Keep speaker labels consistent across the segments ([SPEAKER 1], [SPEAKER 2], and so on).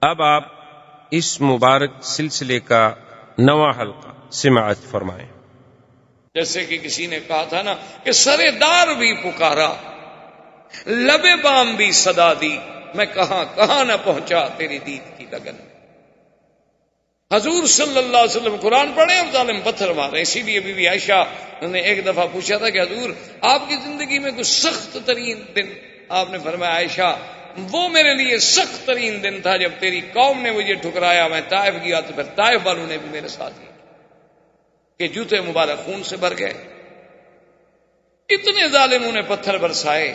[SPEAKER 1] اب آپ اس مبارک سلسلے کا نواں حلقہ سماعت فرمائیں۔
[SPEAKER 2] جیسے کہ کسی نے کہا تھا نا کہ سرے دار بھی پکارا، لبے بام بھی صدا دی، میں کہاں کہاں نہ پہنچا تیری دید کی لگن۔ حضور صلی اللہ علیہ وسلم قرآن پڑھے اور ظالم پتھر مارے۔ اسی لیے بی بی عائشہ نے ایک دفعہ پوچھا تھا کہ حضور آپ کی زندگی میں کوئی سخت ترین دن؟ آپ نے فرمایا عائشہ وہ میرے لیے سخت ترین دن تھا جب تیری قوم نے مجھے ٹھکرایا، میں طائف گیا تو پھر طائف والوں نے بھی میرے ساتھ ہی کہ جوتے مبارک خون سے بھر گئے۔ اتنے ظالموں نے پتھر برسائے،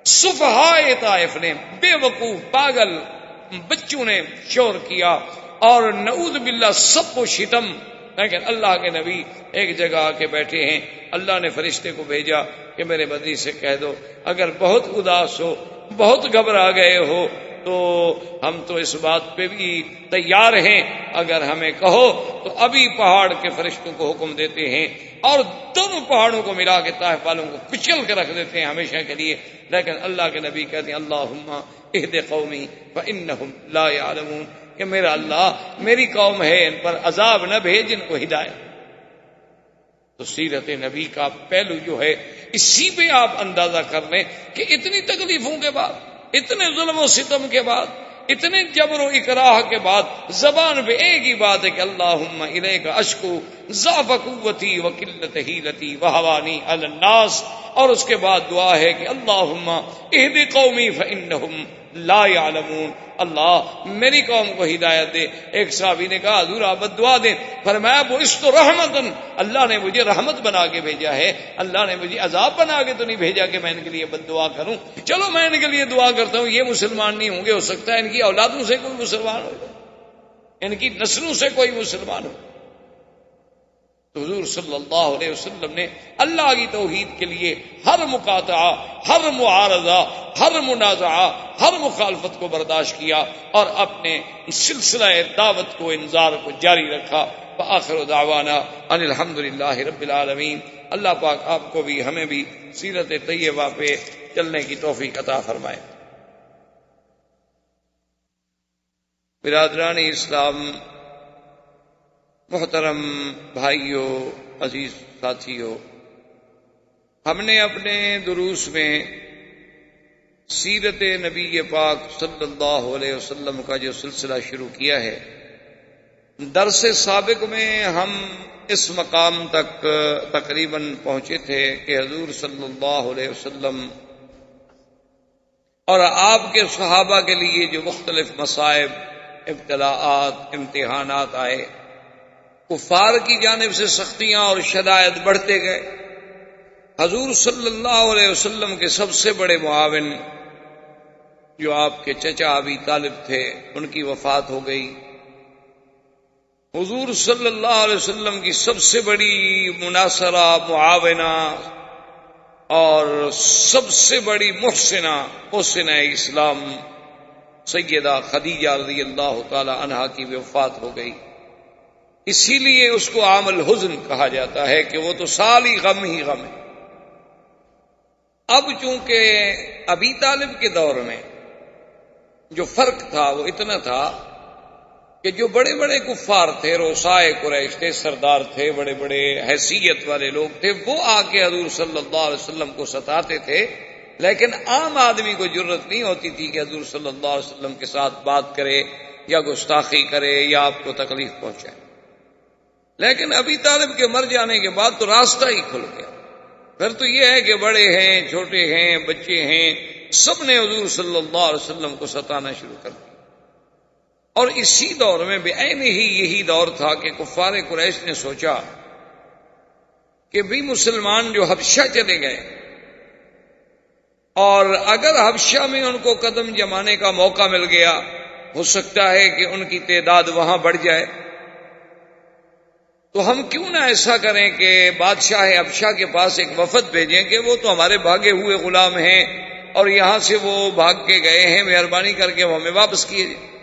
[SPEAKER 2] سفہائے طائف نے، بے وقوف پاگل بچوں نے شور کیا، اور نعوذ باللہ سب و شتم۔ لیکن اللہ کے نبی ایک جگہ آ کے بیٹھے ہیں، اللہ نے فرشتے کو بھیجا کہ میرے بدری سے کہہ دو اگر بہت اداس ہو، بہت گھبرا گئے ہو تو ہم تو اس بات پہ بھی تیار ہیں، اگر ہمیں کہو تو ابھی پہاڑ کے فرشتوں کو حکم دیتے ہیں اور دونوں پہاڑوں کو ملا کے طائف والوں کو کچل کے رکھ دیتے ہیں ہمیشہ کے لیے۔ لیکن اللہ کے نبی کہتے ہیں اللہم اہد قومی فانہم لا یعلمون، کہ میرا اللہ میری قوم ہے ان پر عذاب نہ بھیج جن کو ہدایت۔ تو سیرت نبی کا پہلو جو ہے اسی پہ آپ اندازہ کر لیں کہ اتنی تکلیفوں کے بعد، اتنے ظلم و ستم کے بعد، اتنے جبر و اکراہ کے بعد زبان پہ ایک ہی بات ہے کہ اللہم الیک اشکو ضعف قوتی وقلت حیلتی وہوانی علی الناس، اور اس کے بعد دعا ہے کہ اللہم اہد قومی فانہم لا یعلمون، اللہ میری قوم کو ہدایت دے۔ ایک صحابی نے کہا حضور آپ دعا دیں، فرمایا وہ اس تو رحمتن، اللہ نے مجھے رحمت بنا کے بھیجا ہے، اللہ نے مجھے عذاب بنا کے تو نہیں بھیجا کہ میں ان کے لیے بد دعا کروں۔ چلو میں ان کے لیے دعا کرتا ہوں، یہ مسلمان نہیں ہوں گے، ہو سکتا ہے ان کی اولادوں سے کوئی مسلمان ہو، ان کی نسلوں سے کوئی مسلمان ہو۔ تو حضور صلی اللہ علیہ وسلم نے اللہ کی توحید کے لیے ہر مقاطعہ، ہر معارضہ، ہر منازعہ، ہر مخالفت کو برداشت کیا اور اپنے سلسلہ دعوت کو، انذار کو جاری رکھا۔ وآخر دعوانا ان الحمدللہ رب العالمین۔ اللہ پاک آپ کو بھی ہمیں بھی سیرت طیبہ پہ چلنے کی توفیق عطا فرمائے۔ برادران اسلام، محترم بھائیوں، عزیز ساتھیوں، ہم نے اپنے دروس میں سیرت نبی پاک صلی اللہ علیہ وسلم کا جو سلسلہ شروع کیا ہے، درس سابق میں ہم اس مقام تک تقریباً پہنچے تھے کہ حضور صلی اللہ علیہ وسلم اور آپ کے صحابہ کے لیے جو مختلف مصائب، ابتلاءات، امتحانات آئے، کفار کی جانب سے سختیاں اور شدائد بڑھتے گئے۔ حضور صلی اللہ علیہ وسلم کے سب سے بڑے معاون جو آپ کے چچا ابی طالب تھے، ان کی وفات ہو گئی۔ حضور صلی اللہ علیہ وسلم کی سب سے بڑی مناصرہ، معاونہ اور سب سے بڑی محسنہ اسلام سیدہ خدیجہ رضی اللہ تعالی عنہا کی وفات ہو گئی۔ اسی لیے اس کو عام الحزن کہا جاتا ہے کہ وہ تو سال ہی غم ہے۔ اب چونکہ ابی طالب کے دور میں جو فرق تھا وہ اتنا تھا کہ جو بڑے بڑے کفار تھے، رؤسائے قریش تھے، سردار تھے، بڑے بڑے حیثیت والے لوگ تھے، وہ آ کے حضور صلی اللہ علیہ وسلم کو ستاتے تھے، لیکن عام آدمی کو جرت نہیں ہوتی تھی کہ حضور صلی اللہ علیہ وسلم کے ساتھ بات کرے یا گستاخی کرے یا آپ کو تکلیف پہنچائے۔ لیکن ابی طالب کے مر جانے کے بعد تو راستہ ہی کھل گیا۔ پھر تو یہ ہے کہ بڑے ہیں، چھوٹے ہیں، بچے ہیں، سب نے حضور صلی اللہ علیہ وسلم کو ستانا شروع کر دیا۔ اور اسی دور میں بعین ہی یہی دور تھا کہ کفار قریش نے سوچا کہ بھی مسلمان جو حبشہ چلے گئے اور اگر حبشہ میں ان کو قدم جمانے کا موقع مل گیا، ہو سکتا ہے کہ ان کی تعداد وہاں بڑھ جائے، تو ہم کیوں نہ ایسا کریں کہ بادشاہ حبشہ کے پاس ایک وفد بھیجیں کہ وہ تو ہمارے بھاگے ہوئے غلام ہیں اور یہاں سے وہ بھاگ کے گئے ہیں، مہربانی کر کے وہ ہمیں واپس کیے جائیں۔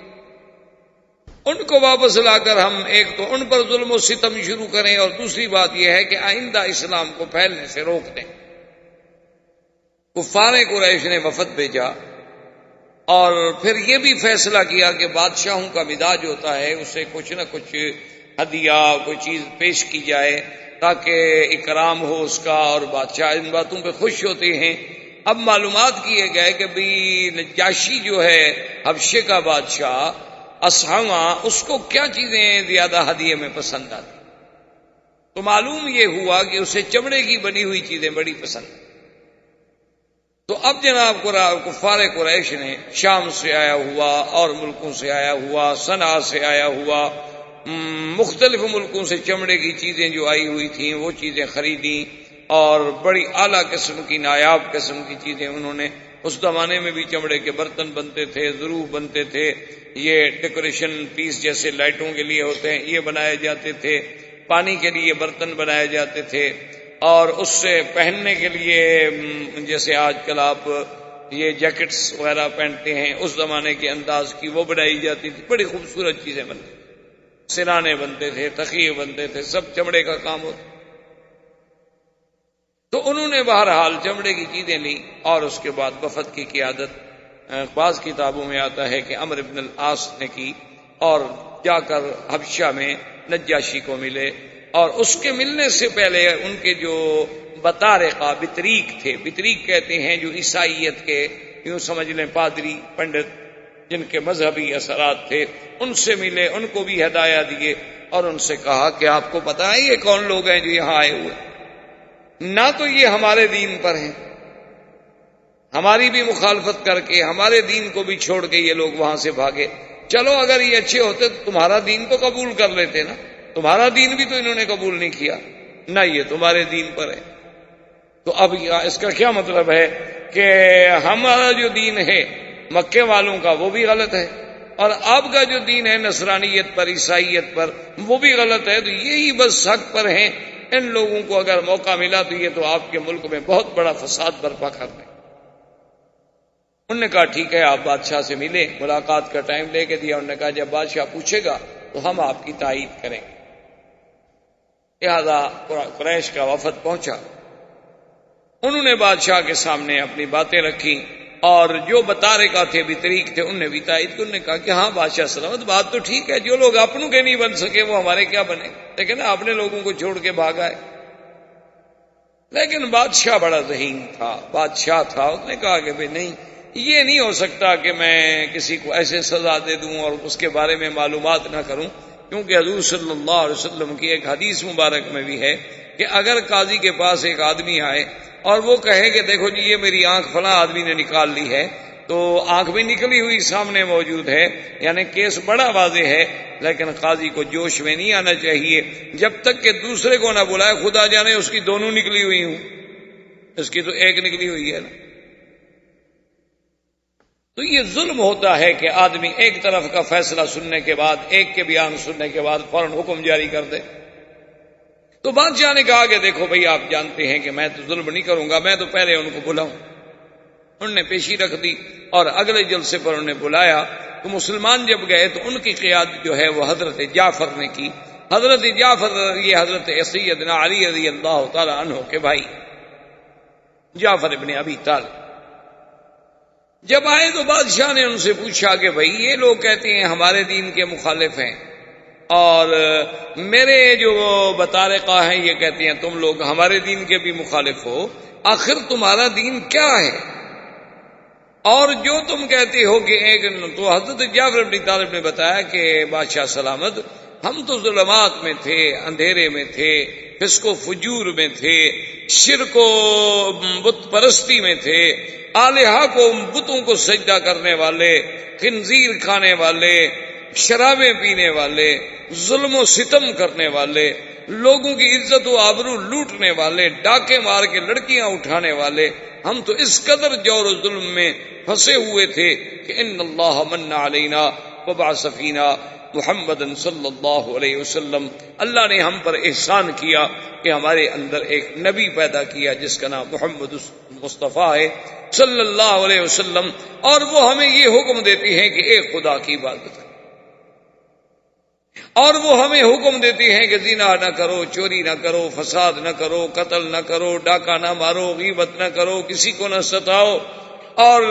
[SPEAKER 2] ان کو واپس لا کر ہم ایک تو ان پر ظلم و ستم شروع کریں، اور دوسری بات یہ ہے کہ آئندہ اسلام کو پھیلنے سے روک دیں۔ کفار قریش نے وفد بھیجا اور پھر یہ بھی فیصلہ کیا کہ بادشاہوں کا مزاج ہوتا ہے اسے کچھ نہ کچھ ہدیہ کوئی چیز پیش کی جائے تاکہ اکرام ہو اس کا، اور بادشاہ ان باتوں پہ خوش ہوتے ہیں۔ اب معلومات کیے گئے کہ بھی نجاشی جو ہے حبشے کا بادشاہ اصحما، اس کو کیا چیزیں زیادہ ہدیے میں پسند آتی، تو معلوم یہ ہوا کہ اسے چمڑے کی بنی ہوئی چیزیں بڑی پسند۔ تو اب جناب کفار قریش نے شام سے آیا ہوا اور ملکوں سے آیا ہوا، صنعاء سے آیا ہوا، مختلف ملکوں سے چمڑے کی چیزیں جو آئی ہوئی تھیں وہ چیزیں خریدیں، اور بڑی اعلیٰ قسم کی نایاب قسم کی چیزیں انہوں نے۔ اس زمانے میں بھی چمڑے کے برتن بنتے تھے، ظروف بنتے تھے، یہ ڈیکوریشن پیس جیسے لائٹوں کے لیے ہوتے ہیں یہ بنائے جاتے تھے، پانی کے لیے برتن بنائے جاتے تھے، اور اس سے پہننے کے لیے جیسے آج کل آپ یہ جیکٹس وغیرہ پہنتے ہیں اس زمانے کے انداز کی وہ بنائی جاتی تھی، بڑی خوبصورت چیزیں بنتی تھیں، سرانے بنتے تھے، تخیے بنتے تھے، سب چمڑے کا کام ہوتا۔ تو انہوں نے بہرحال چمڑے کی چیزیں لی، اور اس کے بعد وفد کی قیادت بعض کتابوں میں آتا ہے کہ عمرو بن العاص نے کی، اور جا کر حبشہ میں نجاشی کو ملے، اور اس کے ملنے سے پہلے ان کے جو بطارقہ بطریق تھے، بطریق کہتے ہیں جو عیسائیت کے یوں سمجھ لیں پادری پنڈت جن کے مذہبی اثرات تھے، ان سے ملے، ان کو بھی ہدایہ دیے، اور ان سے کہا کہ آپ کو پتہ ہے یہ کون لوگ ہیں جو یہاں آئے ہوئے، نہ تو یہ ہمارے دین پر ہیں، ہماری بھی مخالفت کر کے ہمارے دین کو بھی چھوڑ کے یہ لوگ وہاں سے بھاگے، چلو اگر یہ اچھے ہوتے تو تمہارا دین تو قبول کر لیتے نا، تمہارا دین بھی تو انہوں نے قبول نہیں کیا، نہ یہ تمہارے دین پر ہے۔ تو اب اس کا کیا مطلب ہے کہ ہمارا جو دین ہے مکے والوں کا وہ بھی غلط ہے، اور آپ کا جو دین ہے نصرانیت پر، عیسائیت پر، وہ بھی غلط ہے، تو یہی بس حق پر ہیں، ان لوگوں کو اگر موقع ملا تو یہ تو آپ کے ملک میں بہت بڑا فساد برپا کر دیں۔ انہوں نے کہا ٹھیک ہے، آپ بادشاہ سے ملے، ملاقات کا ٹائم لے کے دیا، انہوں نے کہا جب بادشاہ پوچھے گا تو ہم آپ کی تائید کریں گے۔ لہذا قریش کا وفد پہنچا، انہوں نے بادشاہ کے سامنے اپنی باتیں رکھی، اور جو بطارقہ تھے بطریق تھے انہوں نے بھی تائید کی، انہوں نے کہا کہ ہاں بادشاہ سلامت، بات تو ٹھیک ہے، جو لوگ اپنوں کے نہیں بن سکے وہ ہمارے کیا بنے، لیکن اپنے لوگوں کو چھوڑ کے بھاگا ہے۔ لیکن بادشاہ بڑا ذہین تھا، بادشاہ تھا، اس نے کہا کہ بھئی نہیں، یہ نہیں ہو سکتا کہ میں کسی کو ایسے سزا دے دوں اور اس کے بارے میں معلومات نہ کروں، کیونکہ حضور صلی اللہ علیہ وسلم کی ایک حدیث مبارک میں بھی ہے کہ اگر قاضی کے پاس ایک آدمی آئے اور وہ کہے کہ دیکھو جی یہ میری آنکھ فلاں آدمی نے نکال لی ہے، تو آنکھ بھی نکلی ہوئی سامنے موجود ہے، یعنی کیس بڑا واضح ہے، لیکن قاضی کو جوش میں نہیں آنا چاہیے جب تک کہ دوسرے کو نہ بلائے، خدا جانے اس کی دونوں نکلی ہوئی ہوں، اس کی تو ایک نکلی ہوئی ہے نا۔ تو یہ ظلم ہوتا ہے کہ آدمی ایک طرف کا فیصلہ سننے کے بعد، ایک کے بیان سننے کے بعد فوراً حکم جاری کر دے۔ تو بادشاہ نے کہا کہ دیکھو بھئی آپ جانتے ہیں کہ میں تو ظلم نہیں کروں گا، میں تو پہلے ان کو بلاؤں۔ انہوں نے پیشی رکھ دی، اور اگلے جلسے پر انہوں نے بلایا، تو مسلمان جب گئے تو ان کی قیادت جو ہے وہ حضرت جعفر نے کی۔ حضرت جعفر یہ حضرت سیدنا علی رضی اللہ تعالی عنہ کے بھائی جعفر ابن ابی طالب جب آئے تو بادشاہ نے ان سے پوچھا کہ بھئی یہ لوگ کہتے ہیں ہمارے دین کے مخالف ہیں، اور میرے جو بطارقہ ہیں یہ کہتے ہیں تم لوگ ہمارے دین کے بھی مخالف ہو، آخر تمہارا دین کیا ہے؟ اور جو تم کہتے ہو کہ ایک، تو حضرت جعفر بن طالب نے بتایا کہ بادشاہ سلامت، ہم تو ظلمات میں تھے، اندھیرے میں تھے، فسق و فجور میں تھے، شرک و بت پرستی میں تھے، آلہہ کو، بتوں کو سجدہ کرنے والے، خنزیر کھانے والے، شرابیں پینے والے، ظلم و ستم کرنے والے، لوگوں کی عزت و آبرو لوٹنے والے، ڈاکے مار کے لڑکیاں اٹھانے والے، ہم تو اس قدر جور و ظلم میں پھنسے ہوئے تھے کہ ان اللہ من علینا وبعث فینا محمد صلی اللہ علیہ وسلم، اللہ نے ہم پر احسان کیا کہ ہمارے اندر ایک نبی پیدا کیا جس کا نام محمد مصطفیٰ ہے صلی اللہ علیہ وسلم، اور وہ ہمیں یہ حکم دیتے ہیں کہ ایک خدا کی عبادت کرو، اور وہ ہمیں حکم دیتے ہیں کہ زنا نہ کرو، چوری نہ کرو، فساد نہ کرو، قتل نہ کرو، ڈاکہ نہ مارو، غیبت نہ کرو، کسی کو نہ ستاؤ، اور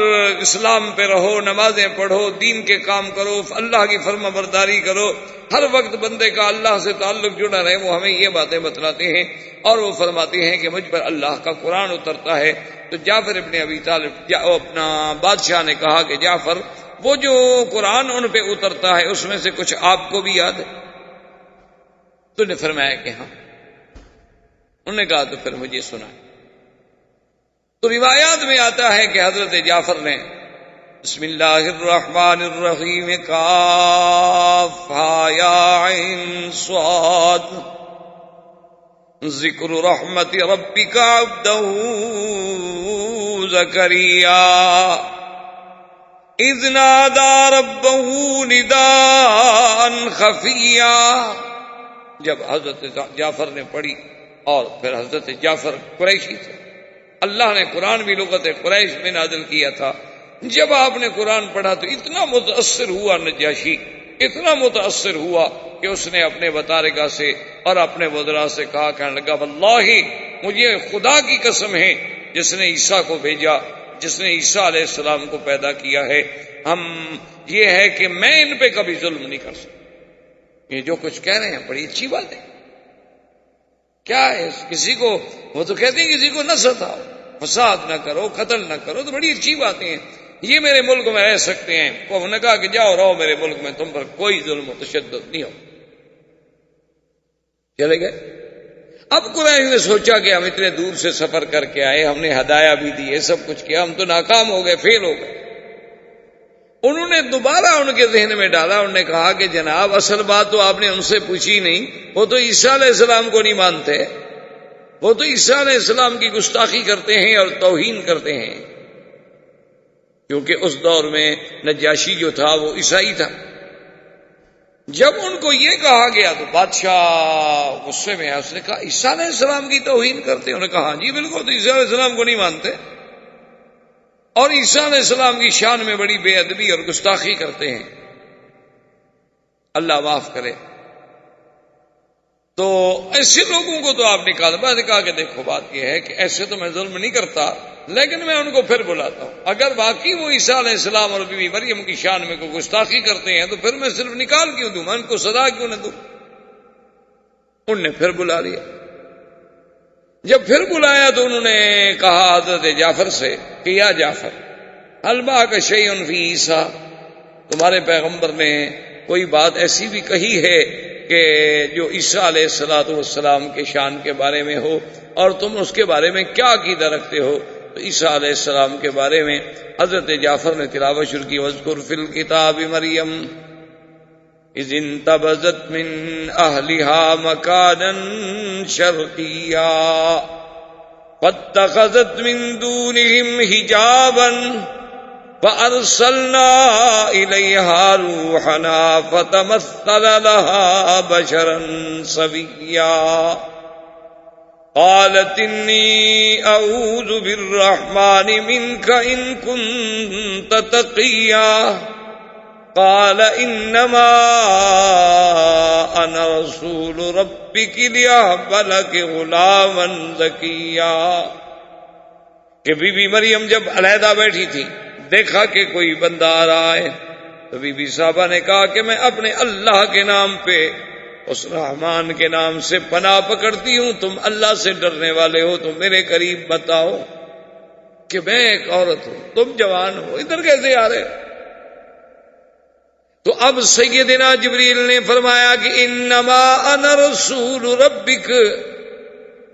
[SPEAKER 2] اسلام پہ رہو، نمازیں پڑھو، دین کے کام کرو، اللہ کی فرما برداری کرو، ہر وقت بندے کا اللہ سے تعلق جڑا رہے، وہ ہمیں یہ باتیں بتلاتے ہیں اور وہ فرماتے ہیں کہ مجھ پر اللہ کا قرآن اترتا ہے۔ تو جعفر ابن ابی طالب اپنا بادشاہ نے کہا کہ جعفر، وہ جو قرآن ان پہ اترتا ہے اس میں سے کچھ آپ کو بھی یاد ہے؟ تو نے فرمایا کہ ہاں۔ انہوں نے کہا تو پھر مجھے سنا۔ تو روایات میں آتا ہے کہ حضرت جعفر نے بسم اللہ الرحمن الرحیم کاف یا عین صاد ذکر رحمت ربک عبدہ زکریا اذ نادى ربه نداء خفیا، جب حضرت جعفر نے پڑھی، اور پھر حضرت جعفر قریشی تھے، اللہ نے قرآن بھی لغت قریش میں نازل کیا تھا۔ جب آپ نے قرآن پڑھا تو اتنا متاثر ہوا نجاشی، اتنا متاثر ہوا کہ اس نے اپنے بطارکہ سے اور اپنے وزراء سے کہا، کہنے لگا واللہ مجھے خدا کی قسم ہے جس نے عیسیٰ کو بھیجا، جس نے عیسیٰ علیہ السلام کو پیدا کیا ہے، یہ ہے کہ میں ان پہ کبھی ظلم نہیں کر سکتا۔ یہ جو کچھ کہہ رہے ہیں بڑی اچھی بات ہے۔ کیا ہے کسی کو، وہ تو کہتے ہیں کسی کو نہ ستاؤ، فساد نہ کرو، قتل نہ کرو، تو بڑی اچھی باتیں ہیں، یہ میرے ملک میں رہ سکتے ہیں۔ انہوں نے کہا کہ جاؤ رہو میرے ملک میں، تم پر کوئی ظلم و تشدد نہیں ہو۔ چلے گئے۔ اب قریش نے سوچا کہ ہم اتنے دور سے سفر کر کے آئے، ہم نے ہدایہ بھی دی، سب کچھ کیا، ہم تو ناکام ہو گئے، فیل ہو گئے۔ انہوں نے دوبارہ ان کے ذہن میں ڈالا، انہوں نے کہا کہ جناب اصل بات تو آپ نے ان سے پوچھی نہیں، وہ تو عیسیٰ علیہ السلام کو نہیں مانتے، وہ تو عیسیٰ علیہ السلام کی گستاخی کرتے ہیں اور توہین کرتے ہیں، کیونکہ اس دور میں نجاشی جو تھا وہ عیسائی تھا۔ جب ان کو یہ کہا گیا تو بادشاہ غصے میں ہے، اس نے کہا عیسیٰ علیہ السلام کی توہین کرتے ہیں؟ انہوں نے کہا ہاں جی بالکل، تو عیسیٰ علیہ السلام کو نہیں مانتے اور عیسیٰ علیہ السلام کی شان میں بڑی بے ادبی اور گستاخی کرتے ہیں، اللہ معاف کرے۔ تو ایسے لوگوں کو تو آپ نکال، میں نے کہا کہ دیکھو بات یہ ہے کہ ایسے تو میں ظلم نہیں کرتا، لیکن میں ان کو پھر بلاتا ہوں، اگر واقعی وہ عیسیٰ علیہ السلام اور بی بی مریم کی شان میں کوئی گستاخی کرتے ہیں تو پھر میں صرف نکال کیوں دوں، میں ان کو سزا کیوں نہ دوں؟ ان نے پھر بلا لیا۔ جب پھر بلایا تو انہوں نے کہا حضرت جعفر سے کہ یا جعفر هل معك شيء في عیسیٰ، تمہارے پیغمبر نے کوئی بات ایسی بھی کہی ہے کہ جو عیسیٰ علیہ السلام کے شان کے بارے میں ہو، اور تم اس کے بارے میں کیا عقیدہ رکھتے ہو؟ تو عیسیٰ علیہ السلام کے بارے میں حضرت جعفر نے تلاوت شروع کی، وَاذْكُرْ فِي الْكِتَابِ مَرْيَمَ اِذِ انتبذت من اہلها مکانا شرقیا فاتخذت من دونهم حجابا فارسلنا الیہا روحنا فتمثل لها بشرا سویا قالت انی اعوذ بالرحمن منک ان کنت تقیا قال انما انا رسول ربک لیہب لک غلاما زکیا۔ کہ بی بی مریم جب علیحدہ بیٹھی تھی، دیکھا کہ کوئی بندہ آ رہا ہے، تو بی بی صاحبہ نے کہا کہ میں اپنے اللہ کے نام پہ، اس رحمان کے نام سے پناہ پکڑتی ہوں، تم اللہ سے ڈرنے والے ہو تو میرے قریب بتاؤ کہ میں ایک عورت ہوں، تم جوان ہو، ادھر کیسے آ رہے؟ تو اب سیدنا جبریل نے فرمایا کہ انما انا رسول ربک۔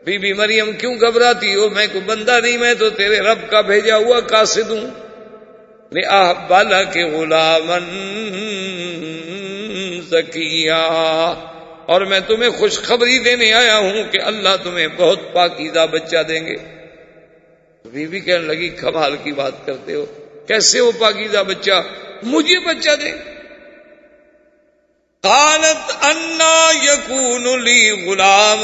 [SPEAKER 2] بی بی مریم کیوں گھبراتی ہو؟ میں کوئی بندہ نہیں، میں تو تیرے رب کا بھیجا ہوا قاصد ہوں، لِأَهْبَ لَكِ غُلَامًا زَكِيًّا، اور میں تمہیں خوشخبری دینے آیا ہوں کہ اللہ تمہیں بہت پاکیزہ بچہ دیں گے۔ بی بی کہنے لگی کمال کی بات کرتے ہو، کیسے وہ پاکیزہ بچہ مجھے بچہ دیں؟ قالت انا یکون لی غلام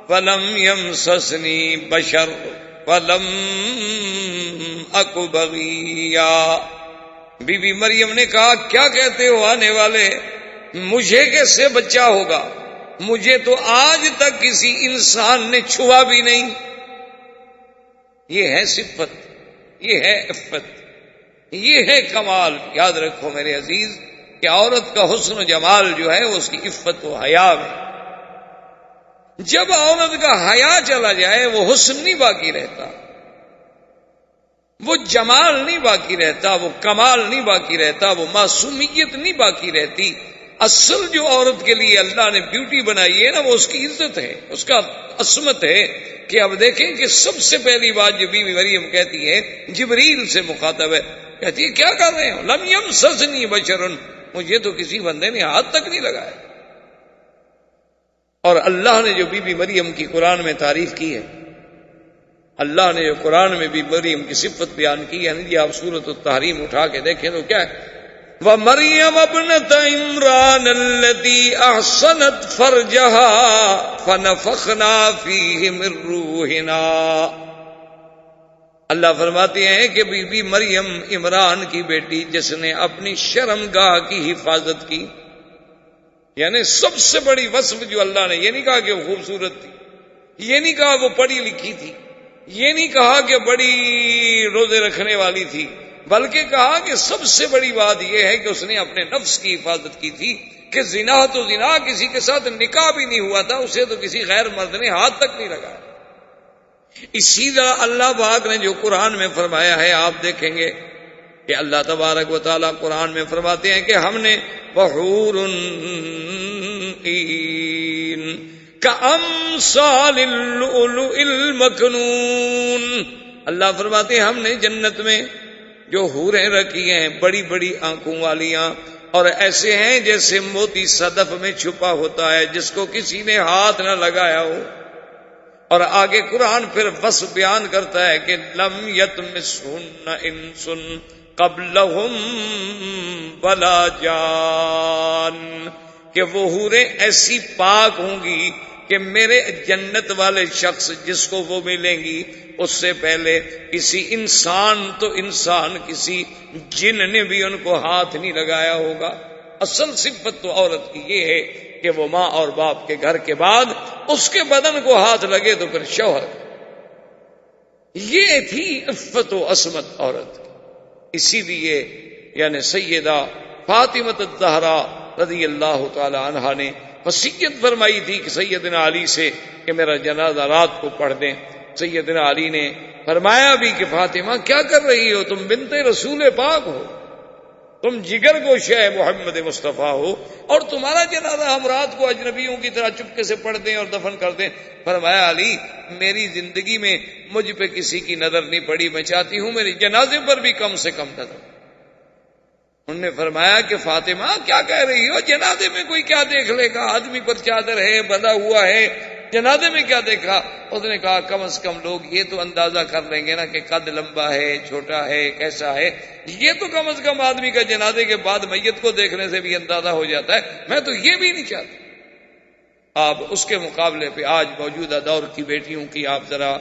[SPEAKER 2] فلم یمسسنی بشر ولم اک بغیا۔ بی بی مریم نے کہا کیا کہتے ہو آنے والے، مجھے کیسے بچہ ہوگا؟ مجھے تو آج تک کسی انسان نے چھوا بھی نہیں۔ یہ ہے صفت یہ ہے عفت، یہ ہے کمال. یاد رکھو میرے عزیز کہ عورت کا حسن و جمال جو ہے وہ اس کی عفت و حیا میں. جب عورت کا حیا چلا جائے وہ حسن نہیں باقی رہتا، وہ جمال نہیں باقی رہتا، وہ کمال نہیں باقی رہتا، وہ معصومیت نہیں باقی رہتی. اصل جو عورت کے لیے اللہ نے بیوٹی بنائی ہے نا، وہ اس کی عزت ہے، اس کا عصمت ہے. کہ اب دیکھیں کہ سب سے پہلی بات جو بیوی مریم کہتی ہے، جبریل سے مخاطب ہے، کہتی ہے کیا کر رہے ہو؟ لم یمسسنی بشر، مجھے تو کسی بندے نے ہاتھ تک نہیں لگایا. اور اللہ نے جو بی بی مریم کی قرآن میں تعریف کی ہے، اللہ نے جو قرآن میں بی بی مریم کی صفت بیان کی ہے، جی آپ سورۃ التحریم اٹھا کے دیکھیں تو کیا ہے؟ وَمَرْيَمَ ابْنَتَ عِمْرَانَ الَّتِي أَحْصَنَتْ فَرْجَهَا فَنَفَخْنَا فِيهِ مِن رُّوحِنَا. اللہ فرماتے ہیں کہ بی بی مریم عمران کی بیٹی جس نے اپنی شرمگاہ کی حفاظت کی، یعنی سب سے بڑی وصف جو اللہ نے، یہ نہیں کہا کہ وہ خوبصورت تھی، یہ نہیں کہا وہ پڑھی لکھی تھی، یہ نہیں کہا کہ بڑی روزے رکھنے والی تھی، بلکہ کہا کہ سب سے بڑی بات یہ ہے کہ اس نے اپنے نفس کی حفاظت کی تھی. کہ زنا تو زنا، کسی کے ساتھ نکاح بھی نہیں ہوا تھا، اسے تو کسی غیر مرد نے ہاتھ تک نہیں لگایا. اسی طرح اللہ پاک نے جو قرآن میں فرمایا ہے، آپ دیکھیں گے کہ اللہ تبارک و تعالیٰ قرآن میں فرماتے ہیں کہ ہم نے وحور عین کامثال اللؤلؤ المکنون، اللہ فرماتے ہیں ہم نے جنت میں جو حوریں رکھی ہیں بڑی بڑی آنکھوں والیاں، اور ایسے ہیں جیسے موتی صدف میں چھپا ہوتا ہے جس کو کسی نے ہاتھ نہ لگایا ہو. اور آگے قرآن پھر وصف بیان کرتا ہے کہ لم یطمثہن انس قبلہم ولا جان، کہ وہ حوریں ایسی پاک ہوں گی کہ میرے جنت والے شخص جس کو وہ ملیں گی اس سے پہلے کسی انسان تو انسان، کسی جن نے بھی ان کو ہاتھ نہیں لگایا ہوگا. اصل صفت تو عورت کی یہ ہے کہ وہ ماں اور باپ کے گھر کے بعد اس کے بدن کو ہاتھ لگے تو پھر شوہر. یہ تھی عفت و عصمت عورت کی. اسی لیے یعنی سیدہ فاطمہ الزہرا رضی اللہ تعالی عنہا نے وصیت فرمائی تھی کہ سیدنا علی سے کہ میرا جنازہ رات کو پڑھ دیں. سیدنا علی نے فرمایا بھی کہ فاطمہ کیا کر رہی ہو، تم بنت رسول پاک ہو، تم جگر گوشہ محمد مصطفیٰ ہو، اور تمہارا جنازہ ہم رات کو اجنبیوں کی طرح چپکے سے پڑھ دیں اور دفن کر دیں. فرمایا علی میری زندگی میں مجھ پہ کسی کی نظر نہیں پڑی، میں چاہتی ہوں میرے جنازے پر بھی کم سے کم نظر. انہوں نے فرمایا کہ فاطمہ کیا کہہ رہی ہو، جنازے میں کوئی کیا دیکھ لے گا، آدمی پر چادر ہے بندھا ہوا ہے، جنازے میں کیا دیکھا. اس نے کہا کم از کم لوگ یہ تو اندازہ کر لیں گے نا کہ قد لمبا ہے، چھوٹا ہے، کیسا ہے. یہ تو کم از کم آدمی کا جنازے کے بعد میت کو دیکھنے سے بھی اندازہ ہو جاتا ہے. میں تو یہ بھی نہیں چاہتا. آپ اس کے مقابلے پہ آج موجودہ دور کی بیٹیوں کی آپ ذرا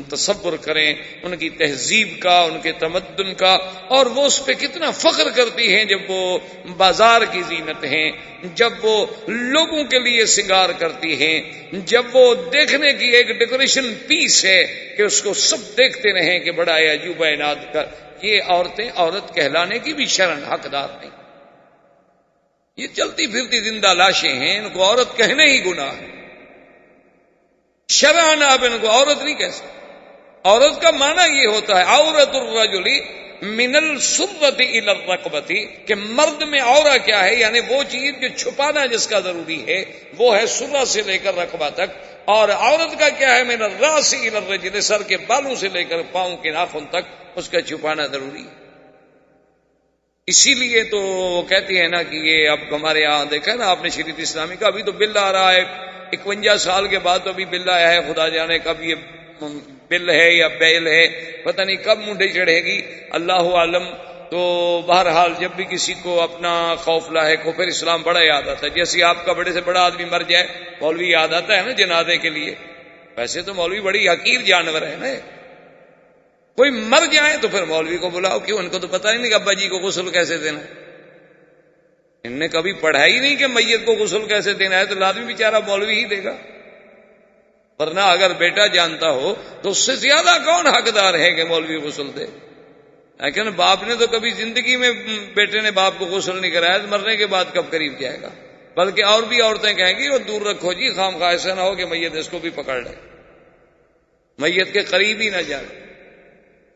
[SPEAKER 2] تصور کریں، ان کی تہذیب کا، ان کے تمدن کا، اور وہ اس پہ کتنا فخر کرتی ہیں جب وہ بازار کی زینت ہیں، جب وہ لوگوں کے لیے سنگار کرتی ہیں، جب وہ دیکھنے کی ایک ڈیکوریشن پیس ہے کہ اس کو سب دیکھتے رہیں کہ بڑا عجوبہ عناد کر. یہ عورتیں عورت کہلانے کی بھی شرن حقدار نہیں. یہ چلتی پھرتی زندہ لاشیں ہیں، ان کو عورت کہنے ہی گناہ ہے. شرعاً آپ ان کو عورت نہیں کہہ سکتے. عورت کا معنی یہ ہوتا ہے عورت الرجل من السرۃ الی الرقبۃ، کہ مرد میں عورہ کیا ہے، یعنی وہ چیز جو چھپانا جس کا ضروری ہے وہ ہے سرہ سے لے کر رقبہ تک، اور عورت کا کیا ہے من الراس الی الرجل، سر کے بالوں سے لے کر پاؤں کے ناخن تک اس کا چھپانا ضروری ہے. اسی لیے تو کہتی ہے نا کہ یہ اب ہمارے یہاں دیکھا نا آپ نے شریعت اسلامی کا، ابھی تو بل آ رہا ہے 51 سال کے بعد، تو ابھی بل آیا ہے، خدا جانے کب یہ بل ہے یا بیل ہے، پتہ نہیں کب منڈے چڑھے گی، اللہ عالم. تو بہرحال جب بھی کسی کو اپنا خوف لاحق ہو پھر اسلام بڑا یاد آتا ہے. جیسے آپ کا بڑے سے بڑا آدمی مر جائے مولوی یاد آتا ہے نا جنازے کے لیے. ویسے تو مولوی بڑی حقیر جانور ہے نا، کوئی مر جائے تو پھر مولوی کو بلاؤ. کیوں؟ ان کو تو پتہ ہی نہیں کہ ابا جی کو غسل کیسے دینا. ان نے کبھی پڑھا ہی نہیں کہ میت کو غسل کیسے دینا ہے، تو لازمی بیچارہ مولوی ہی دے گا. ورنہ اگر بیٹا جانتا ہو تو اس سے زیادہ کون حقدار ہے کہ مولوی غسل دے؟ لیکن باپ نے تو کبھی زندگی میں بیٹے نے باپ کو غسل نہیں کرایا، تو مرنے کے بعد کب قریب جائے گا؟ بلکہ اور بھی عورتیں کہیں گی وہ دور رکھو جی، خام خواہ ایسا نہ ہو کہ میت اس کو بھی پکڑ لے، میت کے قریب ہی نہ جائے۔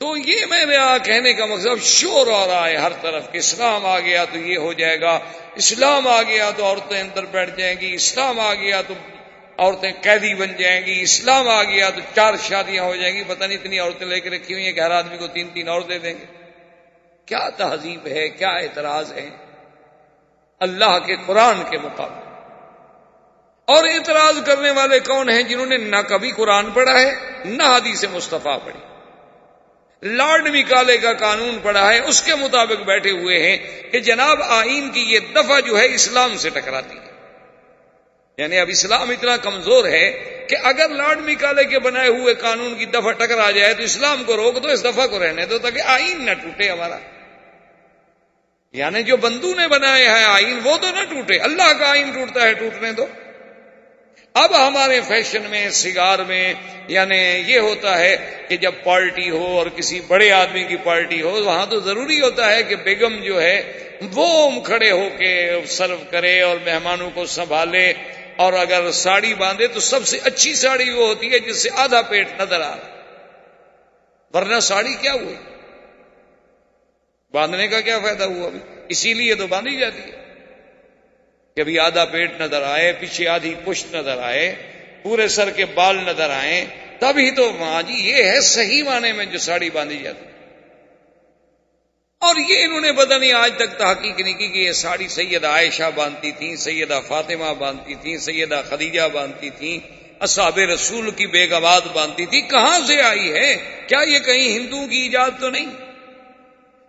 [SPEAKER 2] تو یہ میرا کہنے کا مقصد، شور آ رہا ہے ہر طرف کہ اسلام آ گیا تو یہ ہو جائے گا، اسلام آ گیا تو عورتیں اندر بیٹھ جائیں گی، اسلام آ گیا تو عورتیں قیدی بن جائیں گی، اسلام آ گیا تو 4 شادیاں ہو جائیں گی، پتہ نہیں اتنی عورتیں لے کے رکھی ہوئی ہیں کہ ہر آدمی کو 3 اور دے دیں گے۔ کیا تہذیب ہے، کیا اعتراض ہے اللہ کے قرآن کے مقابلے؟ اور اعتراض کرنے والے کون ہیں؟ جنہوں نے نہ کبھی قرآن پڑھا ہے نہ حدیث مصطفیٰ پڑھی، لارڈ میکالے کا قانون پڑھا ہے، اس کے مطابق بیٹھے ہوئے ہیں کہ جناب آئین کی یہ دفعہ جو ہے اسلام سے ٹکراتی ہے۔ یعنی اب اسلام اتنا کمزور ہے کہ اگر لارڈ میکالے کے بنائے ہوئے قانون کی دفعہ ٹکرا جائے تو اسلام کو روک دو، اس دفعہ کو رہنے دو تاکہ آئین نہ ٹوٹے ہمارا۔ یعنی جو بندو نے بنایا ہے آئین وہ تو نہ ٹوٹے، اللہ کا آئین ٹوٹتا ہے ٹوٹنے دو۔ اب ہمارے فیشن میں، سگار میں، یعنی یہ ہوتا ہے کہ جب پارٹی ہو اور کسی بڑے آدمی کی پارٹی ہو، وہاں تو ضروری ہوتا ہے کہ بیگم جو ہے وہ کھڑے ہو کے سرو کرے اور مہمانوں کو سنبھالے، اور اگر ساڑی باندھے تو سب سے اچھی ساڑی وہ ہوتی ہے جس سے آدھا پیٹ نظر آ رہا، ورنہ ساڑی کیا ہوئی؟ باندھنے کا کیا فائدہ ہوا؟ ابھی اسی لیے تو باندھی جاتی ہے کہ ابھی آدھا پیٹ نظر آئے، پیچھے آدھی پشت نظر آئے، پورے سر کے بال نظر آئیں، تبھی تو ہاں جی یہ ہے صحیح معنی میں جو ساڑی باندھی جاتی۔ اور یہ انہوں نے پتہ نہیں آج تک تحقیق نہیں کی کہ یہ ساڑی سیدہ عائشہ باندھتی تھیں، سیدہ فاطمہ باندھتی تھیں، سیدہ خدیجہ باندھتی تھیں، اصحاب رسول کی بیگمات باندھتی تھی، کہاں سے آئی ہے؟ کیا یہ کہیں ہندوؤں کی ایجاد تو نہیں؟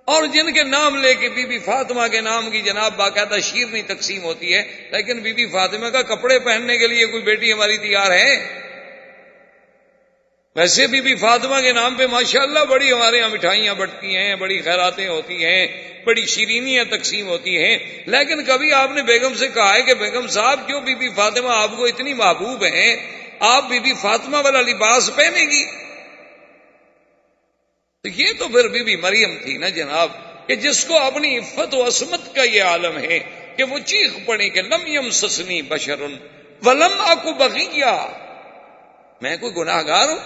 [SPEAKER 2] اور جن کے نام لے کے بی بی فاطمہ کے نام کی جناب باقاعدہ شیرنی تقسیم ہوتی ہے، لیکن بی بی فاطمہ کا کپڑے پہننے کے لیے کوئی بیٹی ہماری تیار ہے؟ ویسے بی بی فاطمہ کے نام پہ ماشاءاللہ بڑی ہمارے یہاں مٹھائیاں بٹتی ہیں، بڑی خیراتیں ہوتی ہیں، بڑی شیرینیاں تقسیم ہوتی ہیں، لیکن کبھی آپ نے بیگم سے کہا ہے کہ بیگم صاحب جو بی بی فاطمہ آپ کو اتنی محبوب ہیں، آپ بی بی فاطمہ والا لباس پہنے گی؟ تو یہ تو پھر بی بی مریم تھی نا جناب، کہ جس کو اپنی عفت و عصمت کا یہ عالم ہے کہ وہ چیخ پڑی کہ لم یمسسنی بشر ولم اکو بغیہ، میں کوئی گناہ گار ہوں،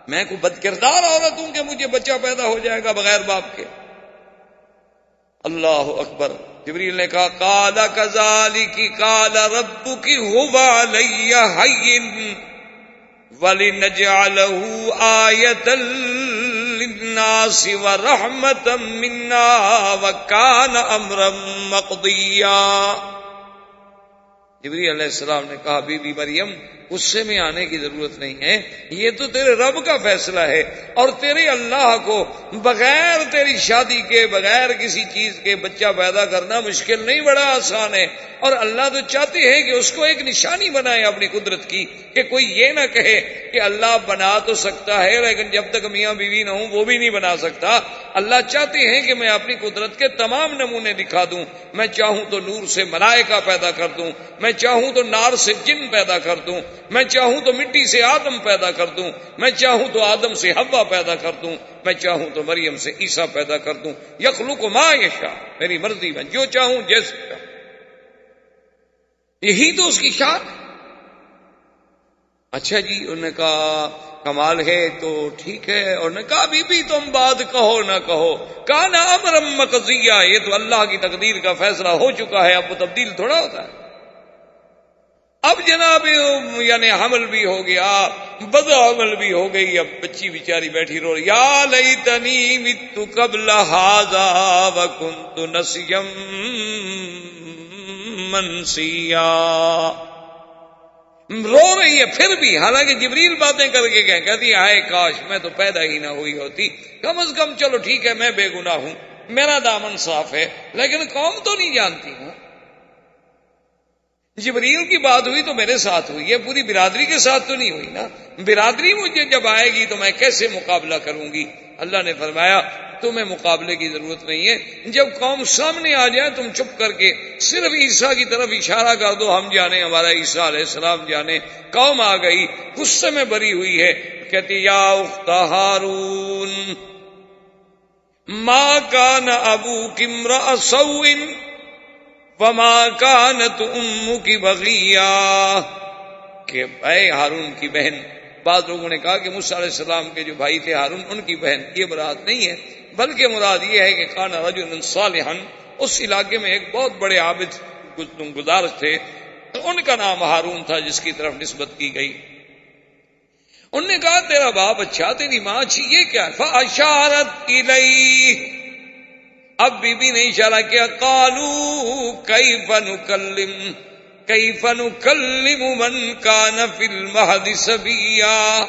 [SPEAKER 2] میں کوئی بد کردار عورت ہوں کہ مجھے بچہ پیدا ہو جائے گا بغیر باپ کے؟ اللہ اکبر۔ جبریل نے کہا قال کذالک قال ربک هو علی ہین وَلِنَجْعَلَهُ آیَةً لِلنَّاسِ وَرَحْمَةً مِنَّا وَكَانَ أَمْرًا مَقْضِيًّا۔ جبریل علیہ السلام نے کہا بی بی مریم غصے میں آنے کی ضرورت نہیں ہے، یہ تو تیرے رب کا فیصلہ ہے، اور تیرے اللہ کو بغیر تیری شادی کے، بغیر کسی چیز کے بچہ پیدا کرنا مشکل نہیں، بڑا آسان ہے۔ اور اللہ تو چاہتے ہیں کہ اس کو ایک نشانی بنائے اپنی قدرت کی، کہ کوئی یہ نہ کہے کہ اللہ بنا تو سکتا ہے لیکن جب تک میاں بیوی نہ ہوں وہ بھی نہیں بنا سکتا۔ اللہ چاہتے ہیں کہ میں اپنی قدرت کے تمام نمونے دکھا دوں، میں چاہوں تو نور سے ملائکہ پیدا کر دوں، میں چاہوں تو نار سے جن پیدا کر دوں، میں چاہوں تو مٹی سے آدم پیدا کر دوں، میں چاہوں تو آدم سے حوا پیدا کر دوں، میں چاہوں تو مریم سے عیسیٰ پیدا کر دوں۔ یخلق ما یشاء، میری مرضی میں جو چاہوں جیسے چاہوں، یہی تو اس کی شان۔ اچھا جی، انہوں نے کہا کمال ہے تو ٹھیک ہے، اور نے کہا بی بی تم بات کہو نہ کہو، کان امرا مقضیہ، یہ تو اللہ کی تقدیر کا فیصلہ ہو چکا ہے، اب وہ تبدیل تھوڑا ہوتا ہے۔ اب جناب یعنی حمل بھی ہو گیا، بد حمل بھی ہو گئی، اب بچی بیچاری بیٹھی رو رہی، یا لیتنی مت قبل ھذا وکنت نسیا منسیا، رو رہی ہے پھر بھی، حالانکہ جبریل باتیں کر کے کہتی ہے کاش میں تو پیدا ہی نہ ہوئی ہوتی، کم از کم چلو ٹھیک ہے میں بے گناہ ہوں، میرا دامن صاف ہے، لیکن قوم تو نہیں جانتی ہوں۔ جبریل کی بات ہوئی تو میرے ساتھ ہوئی ہے، پوری برادری کے ساتھ تو نہیں ہوئی نا، برادری مجھے جب آئے گی تو میں کیسے مقابلہ کروں گی؟ اللہ نے فرمایا تمہیں مقابلے کی ضرورت نہیں ہے. جب قوم سامنے آ جائے تم چپ کر کے صرف عیسیٰ کی طرف اشارہ کر دو, ہم جانے ہمارا عیسیٰ علیہ السلام جانے. قوم آ گئی, غصے میں بری ہوئی ہے, کہتی یا اخت ہارون ما کان ابوک امرأ سوء وما کانت امک بغیا, کہ اے ہارون کی بہن. بعض لوگوں نے کہا کہ موسیٰ علیہ السلام کے جو بھائی تھے ہارون ان کی بہن, یہ مراد نہیں ہے, بلکہ مراد یہ ہے کہ کان رجل صالحا, اس علاقے میں ایک بہت بڑے عابد گزار تھے, ان کا نام ہارون تھا جس کی طرف نسبت کی گئی. انہوں نے کہا تیرا باپ اچھا, تیری ماں اچھی, یہ کیا ہے؟ فاشارت الیہ, اب بی بی نے اشارہ کیا. قالوا کیف نکلم من کان فی المہد صبیا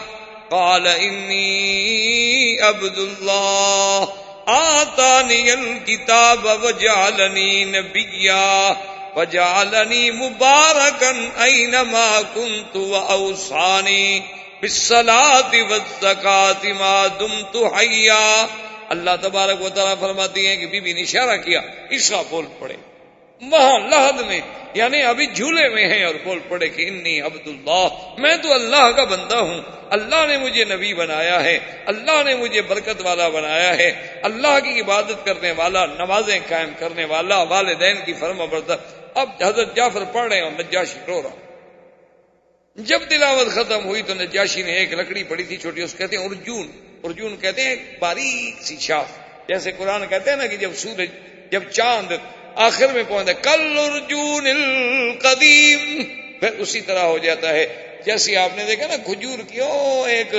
[SPEAKER 2] قال انی عبد اللہ آتانی الکتاب وجعلنی نبیا وجعلنی مبارکا اینما کنت واوصانی بالصلاۃ والزکاۃ ما دمت حیا. اللہ تبارک و تعالیٰ فرماتی ہیں کہ بی بی نے اشارہ کیا, عیسیٰ بول پڑے وہاں لحد میں, یعنی ابھی جھولے میں ہیں, اور بول پڑے کہ انی عبداللہ, میں تو اللہ کا بندہ ہوں, اللہ نے مجھے نبی بنایا ہے, اللہ نے مجھے برکت والا بنایا ہے, اللہ کی عبادت کرنے والا, نمازیں قائم کرنے والا, والدین کی فرما بردار. اب حضرت جعفر پڑھ رہے ہیں اور نجاشی رو رہا. جب تلاوت ختم ہوئی تو نجاشی نے ایک لکڑی پڑی تھی چھوٹی, اس کہتے ہیں ارجون, ارجون کہتے ہیں ایک باریک سی شاخ, جیسے قرآن کہتے ہیں نا کہ جب چاند آخر میں پہنچتا ہے کل ارجون القدیم, پھر اسی طرح ہو جاتا ہے. جیسے آپ نے دیکھا نا کھجور کی ایک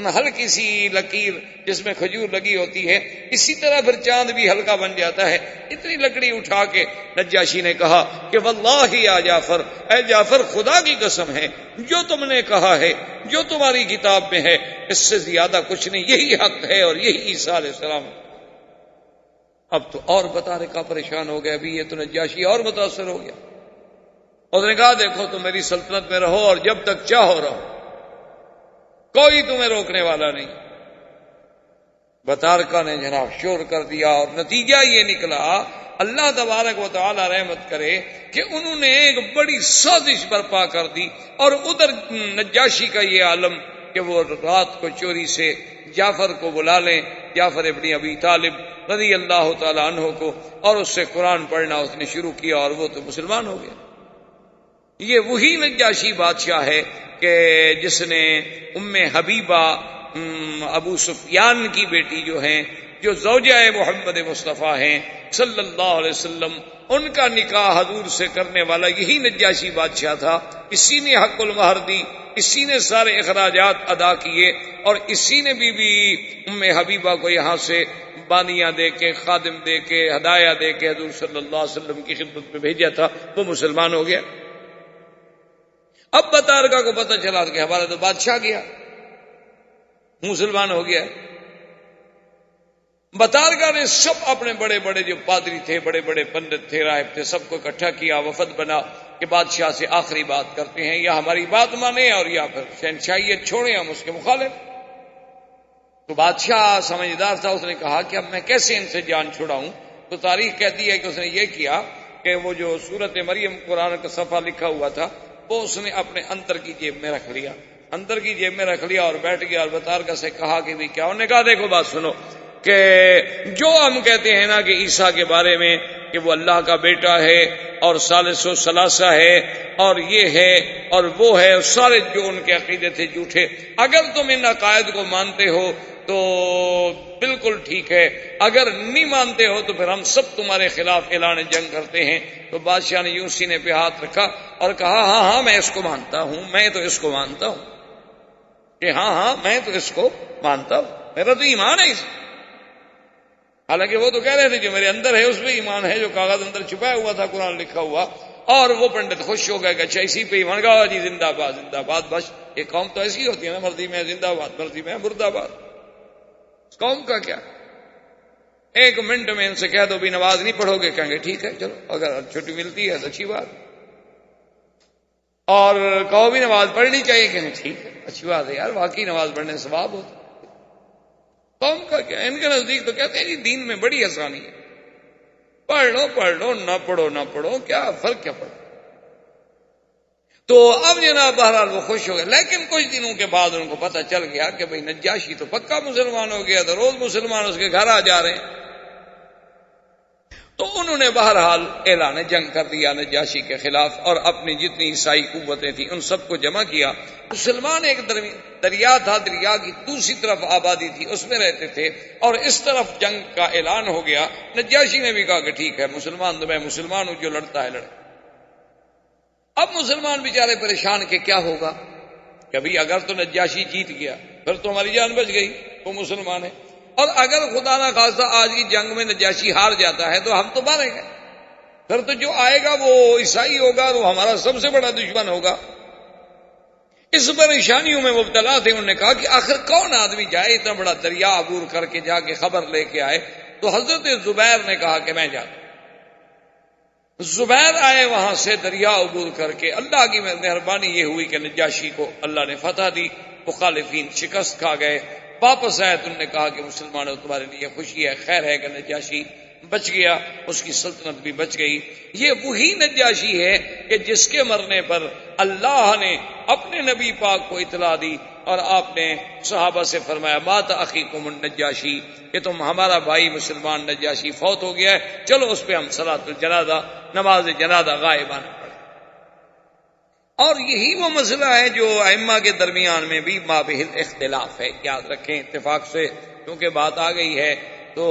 [SPEAKER 2] ہلکی سی لکیر جس میں کھجور لگی ہوتی ہے, اسی طرح پھر چاند بھی ہلکا بن جاتا ہے. اتنی لکڑی اٹھا کے نجاشی نے کہا کہ واللہ یا جعفر, اے جعفر خدا کی قسم ہے, جو تم نے کہا ہے, جو تمہاری کتاب میں ہے, اس سے زیادہ کچھ نہیں, یہی حق ہے اور یہی عیسیٰ علیہ السلام. اب تو اور بتا رکھا پریشان ہو گیا, ابھی یہ تو نجاشی اور متاثر ہو گیا. اس نے کہا دیکھو تم میری سلطنت میں رہو اور جب تک چاہو رہو, کوئی تمہیں روکنے والا نہیں. بطارکہ نے جناب شور کر دیا, اور نتیجہ یہ نکلا, اللہ تبارک و تعالی رحمت کرے, کہ انہوں نے ایک بڑی سازش برپا کر دی. اور ادھر نجاشی کا یہ عالم کہ وہ رات کو چوری سے جعفر کو بلا لیں, جعفر ابن ابی طالب رضی اللہ تعالی عنہ کو, اور اس سے قرآن پڑھنا اس نے شروع کیا, اور وہ تو مسلمان ہو گیا. یہ وہی نجاشی بادشاہ ہے کہ جس نے ام حبیبہ ابو سفیان کی بیٹی جو ہیں, جو زوجہ محمد مصطفیٰ ہیں صلی اللہ علیہ وسلم, ان کا نکاح حضور سے کرنے والا یہی نجاشی بادشاہ تھا. اسی نے حق المہر دی, اسی نے سارے اخراجات ادا کیے, اور اسی نے بی بی ام حبیبہ کو یہاں سے بانیاں دے کے, خادم دے کے, ہدایہ دے کے حضور صلی اللہ علیہ وسلم کی خدمت میں بھیجا تھا. وہ مسلمان ہو گیا. اب بطارکہ کو پتہ چلا کہ ہمارا تو بادشاہ گیا, مسلمان ہو گیا. بطارکہ نے سب اپنے بڑے بڑے جو پادری تھے, بڑے بڑے پنڈت تھے, راہب تھے, سب کو اکٹھا کیا, وفد بنا کہ بادشاہ سے آخری بات کرتے ہیں, یا ہماری بات مانیں اور یا پھر شہنشاہیت چھوڑیں, ہم اس کے مخالف. تو بادشاہ سمجھدار تھا, اس نے کہا کہ اب میں کیسے ان سے جان چھڑاؤں. تو تاریخ کہتی ہے کہ اس نے یہ کیا کہ وہ جو سورت مریم قرآن کا صفحہ لکھا ہوا تھا وہ اس نے اپنے اندر کی جیب میں رکھ لیا, اندر کی جیب میں رکھ لیا, اور بیٹھ گیا. اور بطارکہ سے کہا کہ بھی کیا. انہوں نے کہا دیکھو بات سنو, کہ جو ہم کہتے ہیں نا کہ عیسیٰ کے بارے میں کہ وہ اللہ کا بیٹا ہے اور ثالث و ثلاثہ ہے اور یہ ہے اور وہ ہے, سارے جو ان کے عقیدے تھے جھوٹے. اگر تم ان عقائد کو مانتے ہو تو بالکل ٹھیک ہے, اگر نہیں مانتے ہو تو پھر ہم سب تمہارے خلاف اعلان جنگ کرتے ہیں. تو بادشاہ نے یوں سینے پہ ہاتھ رکھا اور کہا ہاں ہاں میں اس کو مانتا ہوں, میں تو اس کو مانتا ہوں, کہ ہاں ہاں میں تو اس کو مانتا ہوں, میرا تو ایمان ہے اس. حالانکہ وہ تو کہہ رہے تھے جو میرے اندر ہے اس پہ ایمان ہے, جو کاغذ اندر چھپایا ہوا تھا قرآن لکھا ہوا. اور وہ پنڈت خوش ہو گئے کہ اچھا اسی پہ ایمان کا جی, زندہ باد زندہ باد. بس یہ قوم تو ایسی ہوتی ہے نا, مرضی میں زندہ باد, مرضی میں مردہ باد. قوم کا کیا, ایک منٹ میں ان سے کہہ دو بھی نماز نہیں پڑھو گے, کہیں گے ٹھیک ہے چلو, اگر چھٹی ملتی ہے تو اچھی بات. اور کہو بھی نماز پڑھنی چاہیے, کہیں ٹھیک ہے اچھی بات ہے یار, واقعی نماز پڑھنے سے ثواب ہوتا. قوم کا کیا، ان کے نزدیک تو کہتے ہیں جی دین میں بڑی آسانی ہے، پڑھ لو نہ پڑھو کیا فرق کیا پڑا۔ تو اب جناب بہرحال وہ خوش ہو گئے، لیکن کچھ دنوں کے بعد ان کو پتہ چل گیا کہ بھئی نجاشی تو پکا مسلمان ہو گیا، تو روز مسلمان اس کے گھر آ جا رہے ہیں۔ تو انہوں نے بہرحال اعلان جنگ کر دیا نجاشی کے خلاف، اور اپنی جتنی عیسائی قوتیں تھیں ان سب کو جمع کیا۔ مسلمان ایک دریا تھا، دریا کی دوسری طرف آبادی تھی، اس میں رہتے تھے، اور اس طرف جنگ کا اعلان ہو گیا۔ نجاشی نے بھی کہا کہ ٹھیک ہے، مسلمان تو میں مسلمان ہوں، جو لڑتا ہے لڑے۔ اب مسلمان بیچارے پریشان کہ کیا ہوگا، کبھی اگر تو نجاشی جیت گیا پھر تو ہماری جان بچ گئی، وہ مسلمان ہے، اور اگر خدا نہ خواستہ آج کی جنگ میں نجاشی ہار جاتا ہے تو ہم تو ماریں گے، پھر تو جو آئے گا وہ عیسائی ہوگا اور وہ ہمارا سب سے بڑا دشمن ہوگا۔ اس پریشانیوں میں مبتلا تھے۔ انہوں نے کہا کہ آخر کون آدمی جائے اتنا بڑا دریا عبور کر کے جا کے خبر لے کے آئے۔ تو حضرت زبیر نے کہا کہ میں جاتا ہوں۔ زبیر آئے وہاں سے دریا عبور کر کے۔ اللہ کی مہربانی یہ ہوئی کہ نجاشی کو اللہ نے فتح دی، مخالفین شکست کھا گئے، واپس آئے۔ تو انہوں نے کہا کہ مسلمانوں تمہارے لیے خوشی ہے، خیر ہے کہ نجاشی بچ گیا، اس کی سلطنت بھی بچ گئی۔ یہ وہی نجاشی ہے کہ جس کے مرنے پر اللہ نے اپنے نبی پاک کو اطلاع دی، اور آپ نے صحابہ سے فرمایا مات اخیکم النجاشی، کہ تم ہمارا بھائی مسلمان نجاشی فوت ہو گیا ہے، چلو اس پہ ہم صلاۃ الجنازہ، نماز جنازہ غائبانہ پڑھیں۔ اور یہی وہ مسئلہ ہے جو ائمہ کے درمیان میں بھی مابہ اختلاف ہے، یاد رکھیں اتفاق سے، کیونکہ بات آ گئی ہے تو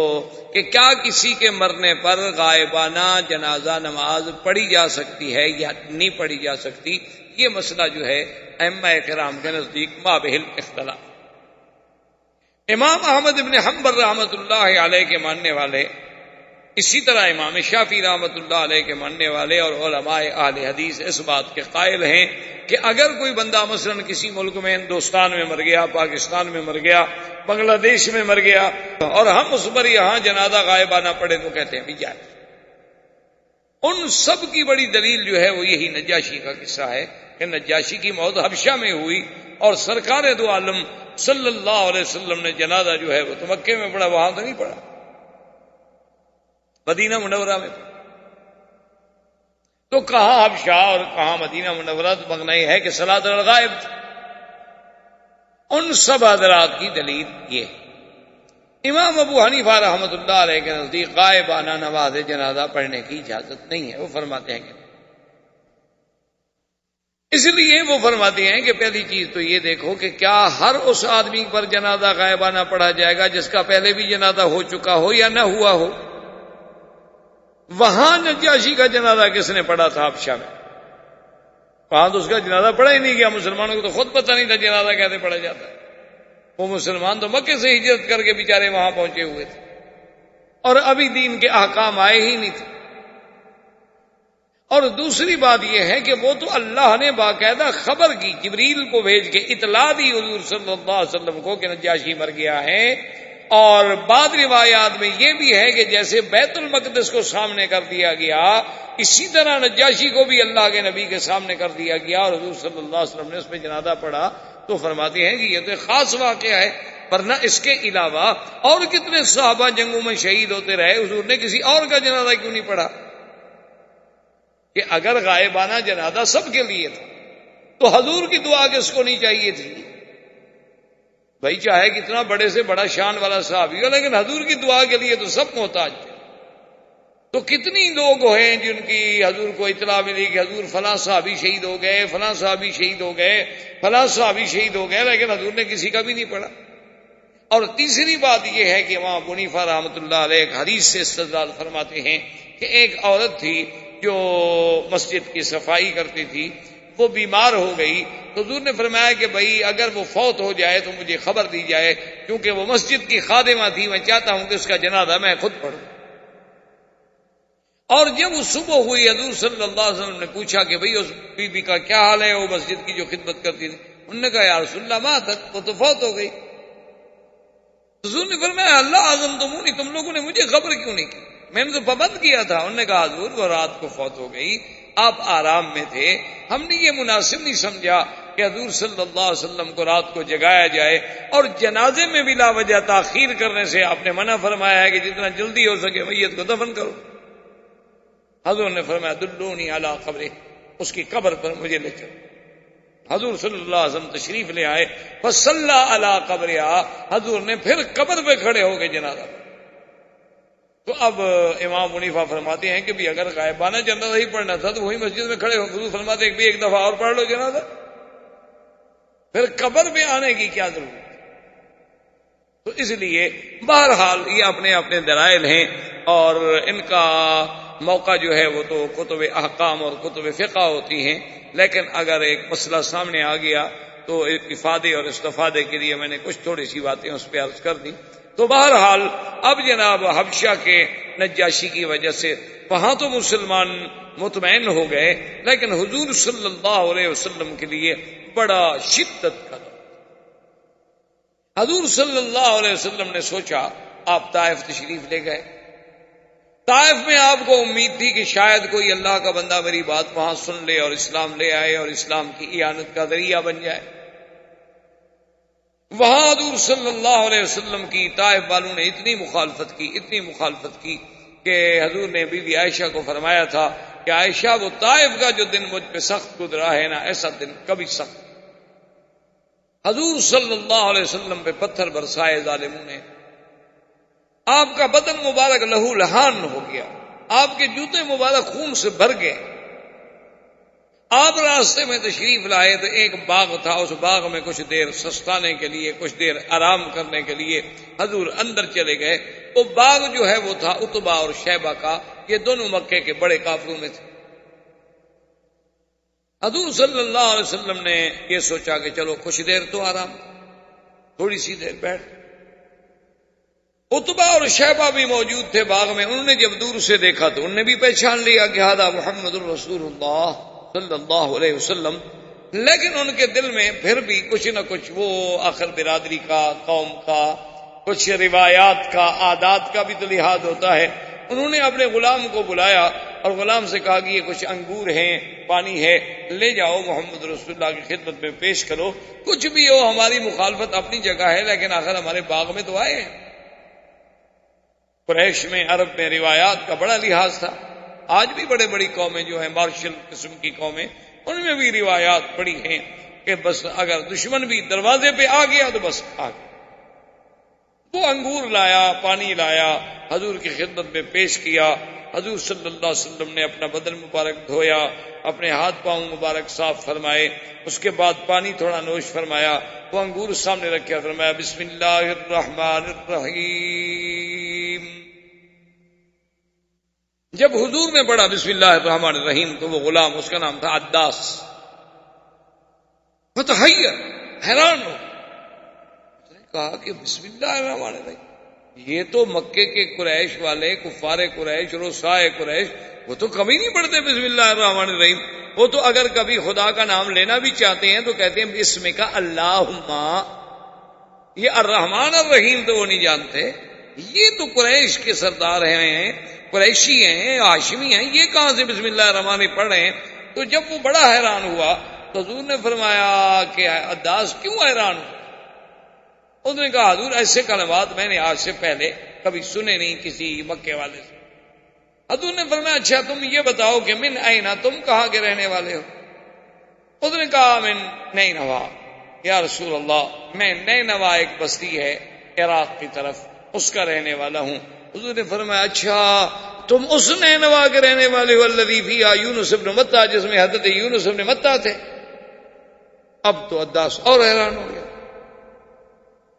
[SPEAKER 2] کہ کیا کسی کے مرنے پر غائبانہ جنازہ نماز پڑھی جا سکتی ہے یا نہیں پڑھی جا سکتی۔ یہ مسئلہ جو ہے ائمہ کرام کے نزدیک مابہ اختلاف۔ امام احمد بن حنبل رحمۃ اللہ علیہ کے ماننے والے، اسی طرح امام شافعی رحمۃ اللہ علیہ کے ماننے والے اور علماء اہل حدیث اس بات کے قائل ہیں کہ اگر کوئی بندہ مثلا کسی ملک میں، ہندوستان میں مر گیا، پاکستان میں مر گیا، بنگلہ دیش میں مر گیا، اور ہم اس پر یہاں جنازہ غائبانہ پڑھے تو کہتے ہیں بھی جائے۔ ان سب کی بڑی دلیل جو ہے وہ یہی نجاشی کا قصہ ہے کہ نجاشی کی موت حبشہ میں ہوئی، اور سرکار دو عالم صلی اللہ علیہ وسلم نے جنازہ جو ہے وہ تو مکے میں پڑھا، وہاں تو نہیں پڑھا، مدینہ منورہ میں۔ تو کہاں حبشہ اور کہاں مدینہ منورہ، تو مغنی یہ ہے کہ صلاۃ الغائب تھی۔ ان سب حضرات کی دلیل یہ ہے۔ امام ابو حنیفہ رحمۃ اللہ علیہ کے نزدیک غائبانہ نماز جنازہ پڑھنے کی اجازت نہیں ہے، وہ فرماتے ہیں کہ اس لیے وہ فرماتے ہیں کہ پہلی چیز تو یہ دیکھو کہ کیا ہر اس آدمی پر جنازہ غائبانہ پڑھا جائے گا جس کا پہلے بھی جنازہ ہو چکا ہو یا نہ ہوا ہو۔ وہاں نجاشی کا جنازہ کس نے پڑھا تھا حبشہ میں؟ وہاں تو اس کا جنازہ پڑھا ہی نہیں گیا، مسلمانوں کو تو خود پتہ نہیں تھا جنازہ کیسے پڑھا جاتا ہے۔ وہ مسلمان تو مکے سے ہجرت کر کے بیچارے وہاں پہنچے ہوئے تھے، اور ابھی دین کے احکام آئے ہی نہیں تھے۔ اور دوسری بات یہ ہے کہ وہ تو اللہ نے باقاعدہ خبر کی، جبریل کو بھیج کے اطلاع دی حضور صلی اللہ علیہ وسلم کو کہ نجاشی مر گیا ہے۔ اور بعض روایات میں یہ بھی ہے کہ جیسے بیت المقدس کو سامنے کر دیا گیا، اسی طرح نجاشی کو بھی اللہ کے نبی کے سامنے کر دیا گیا، اور حضور صلی اللہ علیہ وسلم نے اس پہ جنازہ پڑھا۔ تو فرماتے ہیں کہ یہ تو خاص واقعہ ہے، ورنہ اس کے علاوہ اور کتنے صحابہ جنگوں میں شہید ہوتے رہے، حضور نے کسی اور کا جنازہ کیوں نہیں پڑھا؟ کہ اگر غائبانہ جنازہ سب کے لیے تھا تو حضور کی دعا کس کو نہیں چاہیے تھی؟ بھائی چاہے کتنا بڑے سے بڑا شان والا صحابی ہو، لیکن حضور کی دعا کے لیے تو سب محتاج تھے۔ تو کتنی لوگ ہیں جن کی حضور کو اطلاع ملی کہ حضور فلاں صحابی شہید ہو گئے، فلاں صحابی شہید ہو گئے، فلاں صحابی شہید ہو گئے، لیکن حضور نے کسی کا بھی نہیں پڑھا۔ اور تیسری بات یہ ہے کہ امام ابو حنیفہ رحمۃ اللہ علیہ ایک حدیث سے استدلال فرماتے ہیں کہ ایک عورت تھی جو مسجد کی صفائی کرتی تھی، وہ بیمار ہو گئی، تو حضور نے فرمایا کہ بھائی اگر وہ فوت ہو جائے تو مجھے خبر دی جائے، کیونکہ وہ مسجد کی خادمہ تھی، میں چاہتا ہوں کہ اس کا جنازہ میں خود پڑھوں۔ اور جب وہ صبح ہوئی، حضور صلی اللہ علیہ وسلم نے پوچھا کہ بھئی اس بی بی کا کیا حال ہے، وہ مسجد کی جو خدمت کرتی تھی؟ انہوں نے کہا یا رسول اللہ ماتت، وہ تو فوت ہو گئی۔ حضور نے فرمایا اللہ اعظم تمونی، تم لوگوں نے مجھے خبر کیوں نہیں کی؟ میں نے تو پابند کیا تھا۔ انہوں نے کہا حضور وہ رات کو فوت ہو گئی، آپ آرام میں تھے، ہم نے یہ مناسب نہیں سمجھا کہ حضور صلی اللہ علیہ وسلم کو رات کو جگایا جائے، اور جنازے میں بلا وجہ تاخیر کرنے سے آپ نے منع فرمایا ہے کہ جتنا جلدی ہو سکے میت کو دفن کرو۔ حضور نے فرمایا دلونی علی قبرہ، اس کی قبر پر مجھے لے چلو۔ حضور صلی اللہ علیہ وسلم تشریف لے آئے، فصلی علی قبرہا، حضور نے پھر قبر پہ کھڑے ہو کے جنازہ۔ تو اب امام حنیفہ فرماتے ہیں کہ بھی اگر غائبانہ جنازہ ہی پڑھنا تھا تو وہی مسجد میں کھڑے ہو، حضور فرماتے ہیں کہ ایک دفعہ اور پڑھ لو جنازہ، پھر قبر پہ آنے کی کیا ضرورت۔ تو اس لیے بہرحال یہ اپنے اپنے دلائل ہیں، اور ان کا موقع جو ہے وہ تو کتب احکام اور کتب فقہ ہوتی ہیں، لیکن اگر ایک مسئلہ سامنے آ گیا تو افادے اور استفادے کے لیے میں نے کچھ تھوڑی سی باتیں اس پہ عرض کر دی۔ تو بہرحال اب جناب حبشہ کے نجاشی کی وجہ سے وہاں تو مسلمان مطمئن ہو گئے، لیکن حضور صلی اللہ علیہ وسلم کے لیے بڑا شدت کا دور۔ حضور صلی اللہ علیہ وسلم نے سوچا، آپ طائف تشریف لے گئے، طائف میں آپ کو امید تھی کہ شاید کوئی اللہ کا بندہ میری بات وہاں سن لے اور اسلام لے آئے اور اسلام کی اعانت کا ذریعہ بن جائے۔ وہاں حضور صلی اللہ علیہ وسلم کی طائف والوں نے اتنی مخالفت کی کہ حضور نے بی بی عائشہ کو فرمایا تھا کہ عائشہ وہ طائف کا جو دن مجھ پہ سخت گزرا ہے نا، ایسا دن کبھی سخت۔ حضور صلی اللہ علیہ وسلم پہ پتھر برسائے ظالموں نے، آپ کا بدن مبارک لہو لہان ہو گیا، آپ کے جوتے مبارک خون سے بھر گئے۔ آپ راستے میں تشریف لائے تو ایک باغ تھا، اس باغ میں کچھ دیر سستانے کے لیے، کچھ دیر آرام کرنے کے لیے حضور اندر چلے گئے۔ وہ باغ جو ہے وہ تھا عتبہ اور شیبہ کا، یہ دونوں مکے کے بڑے کافروں میں تھے۔ حضور صلی اللہ علیہ وسلم نے یہ سوچا کہ چلو کچھ دیر تو آرام، تھوڑی سی دیر بیٹھ۔ عتبہ اور شیبہ بھی موجود تھے باغ میں، انہوں نے جب دور سے دیکھا تو انہوں نے بھی پہچان لیا کہ ہذا محمد الرسول اللہ صلی اللہ علیہ وسلم، لیکن ان کے دل میں پھر بھی کچھ نہ کچھ، وہ آخر برادری کا، قوم کا، کچھ روایات کا، عادات کا بھی تو لحاظ ہوتا ہے۔ انہوں نے اپنے غلام کو بلایا اور غلام سے کہا کہ یہ کچھ انگور ہیں، پانی ہے، لے جاؤ محمد رسول اللہ کی خدمت میں پیش کرو، کچھ بھی ہو ہماری مخالفت اپنی جگہ ہے لیکن آخر ہمارے باغ میں تو آئے ہیں۔ قریش میں، عرب میں روایات کا بڑا لحاظ تھا، آج بھی بڑے بڑی قومیں جو ہیں مارشل قسم کی قومیں، ان میں بھی روایات پڑی ہیں کہ بس اگر دشمن بھی دروازے پہ آ گیا تو بس آ گیا۔ وہ انگور لایا، پانی لایا، حضور کی خدمت میں پیش کیا۔ حضور صلی اللہ علیہ وسلم نے اپنا بدن مبارک دھویا، اپنے ہاتھ پاؤں مبارک صاف فرمائے، اس کے بعد پانی تھوڑا نوش فرمایا، وہ انگور سامنے رکھا، فرمایا بسم اللہ الرحمن الرحیم۔ جب حضور نے پڑھا بسم اللہ الرحمن الرحیم تو وہ غلام، اس کا نام تھا عداس، فتحیر، حیران ہو، اس نے کہا کہ بسم اللہ الرحمن الرحیم، یہ تو مکے کے قریش والے، کفار قریش، رؤسائے قریش، وہ تو کبھی نہیں پڑھتے بسم اللہ الرحمن الرحیم۔ وہ تو اگر کبھی خدا کا نام لینا بھی چاہتے ہیں تو کہتے ہیں بسم کا اللہم۔ یہ الرحمن الرحیم تو وہ نہیں جانتے، یہ تو قریش کے سردار ہیں، قریشی ہیں، ہاشمی ہیں، یہ کہاں سے بسم اللہ الرحمن الرحیم پڑھ رہے ہیں؟ تو جب وہ بڑا حیران ہوا تو حضور نے فرمایا کہ عداس کیوں حیران ہو؟ اس نے کہا حضور ایسے کلمات میں نے آج سے پہلے کبھی سنے نہیں کسی مکے والے سے۔ حضور نے فرمایا اچھا تم یہ بتاؤ کہ من اینا، تم کہاں کے رہنے والے ہو؟ اس نے کہا من نینوا، یا رسول اللہ میں نینوا ایک بستی ہے عراق کی طرف، اس کا رہنے والا ہوں۔ حضور نے فرمایا اچھا تم اس نینوا کے رہنے والے ہو الذی فیہا یونس ابن متیٰ، جس میں حضرت یونس ابن متیٰ تھے۔ اب تو عداس اور حیران ہو گیا،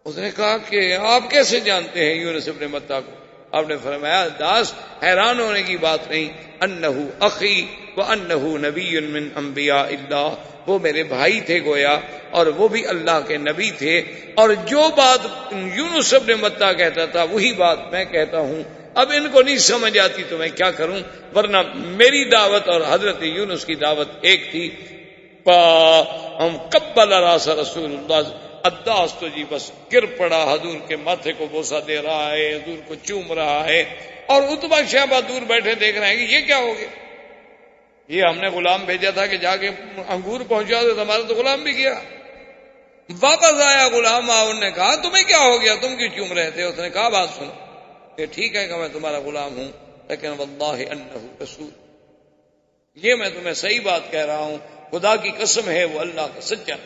[SPEAKER 2] اس نے کہا کہ آپ کیسے جانتے ہیں یونس ابن متیٰ کو؟ آپ نے فرمایا عداس حیران ہونے کی بات نہیں، انہو اخی وانہو نبی من انبیاء اللہ، وہ میرے بھائی تھے گویا اور وہ بھی اللہ کے نبی تھے، اور جو بات یونس ابن متیٰ کہتا تھا وہی بات میں کہتا ہوں۔ اب ان کو نہیں سمجھ آتی تو میں کیا کروں، ورنہ میری دعوت اور حضرت یونس کی دعوت ایک تھی۔ ہم قبل راس رسول اللہ، عداس تو جی بس گر پڑا، حضور کے ماتھے کو بوسہ دے رہا ہے، حضور کو چوم رہا ہے، اور عتبہ شیبہ دور بیٹھے دیکھ رہے ہیں کہ یہ کیا ہو گیا، یہ ہم نے غلام بھیجا تھا کہ جا کے انگور پہنچا دو، ہمارا تو غلام بھی گیا۔ واپس آیا غلام، انہوں نے کہا تمہیں کیا ہو گیا، تم کیوں چوم رہے تھے؟ اس نے کہا بات سنو کہ ٹھیک ہے کہ میں تمہارا غلام ہوں، لیکن واللہ انہ رسول، یہ میں تمہیں صحیح بات کہہ رہا ہوں، خدا کی قسم ہے وہ اللہ کا سچا۔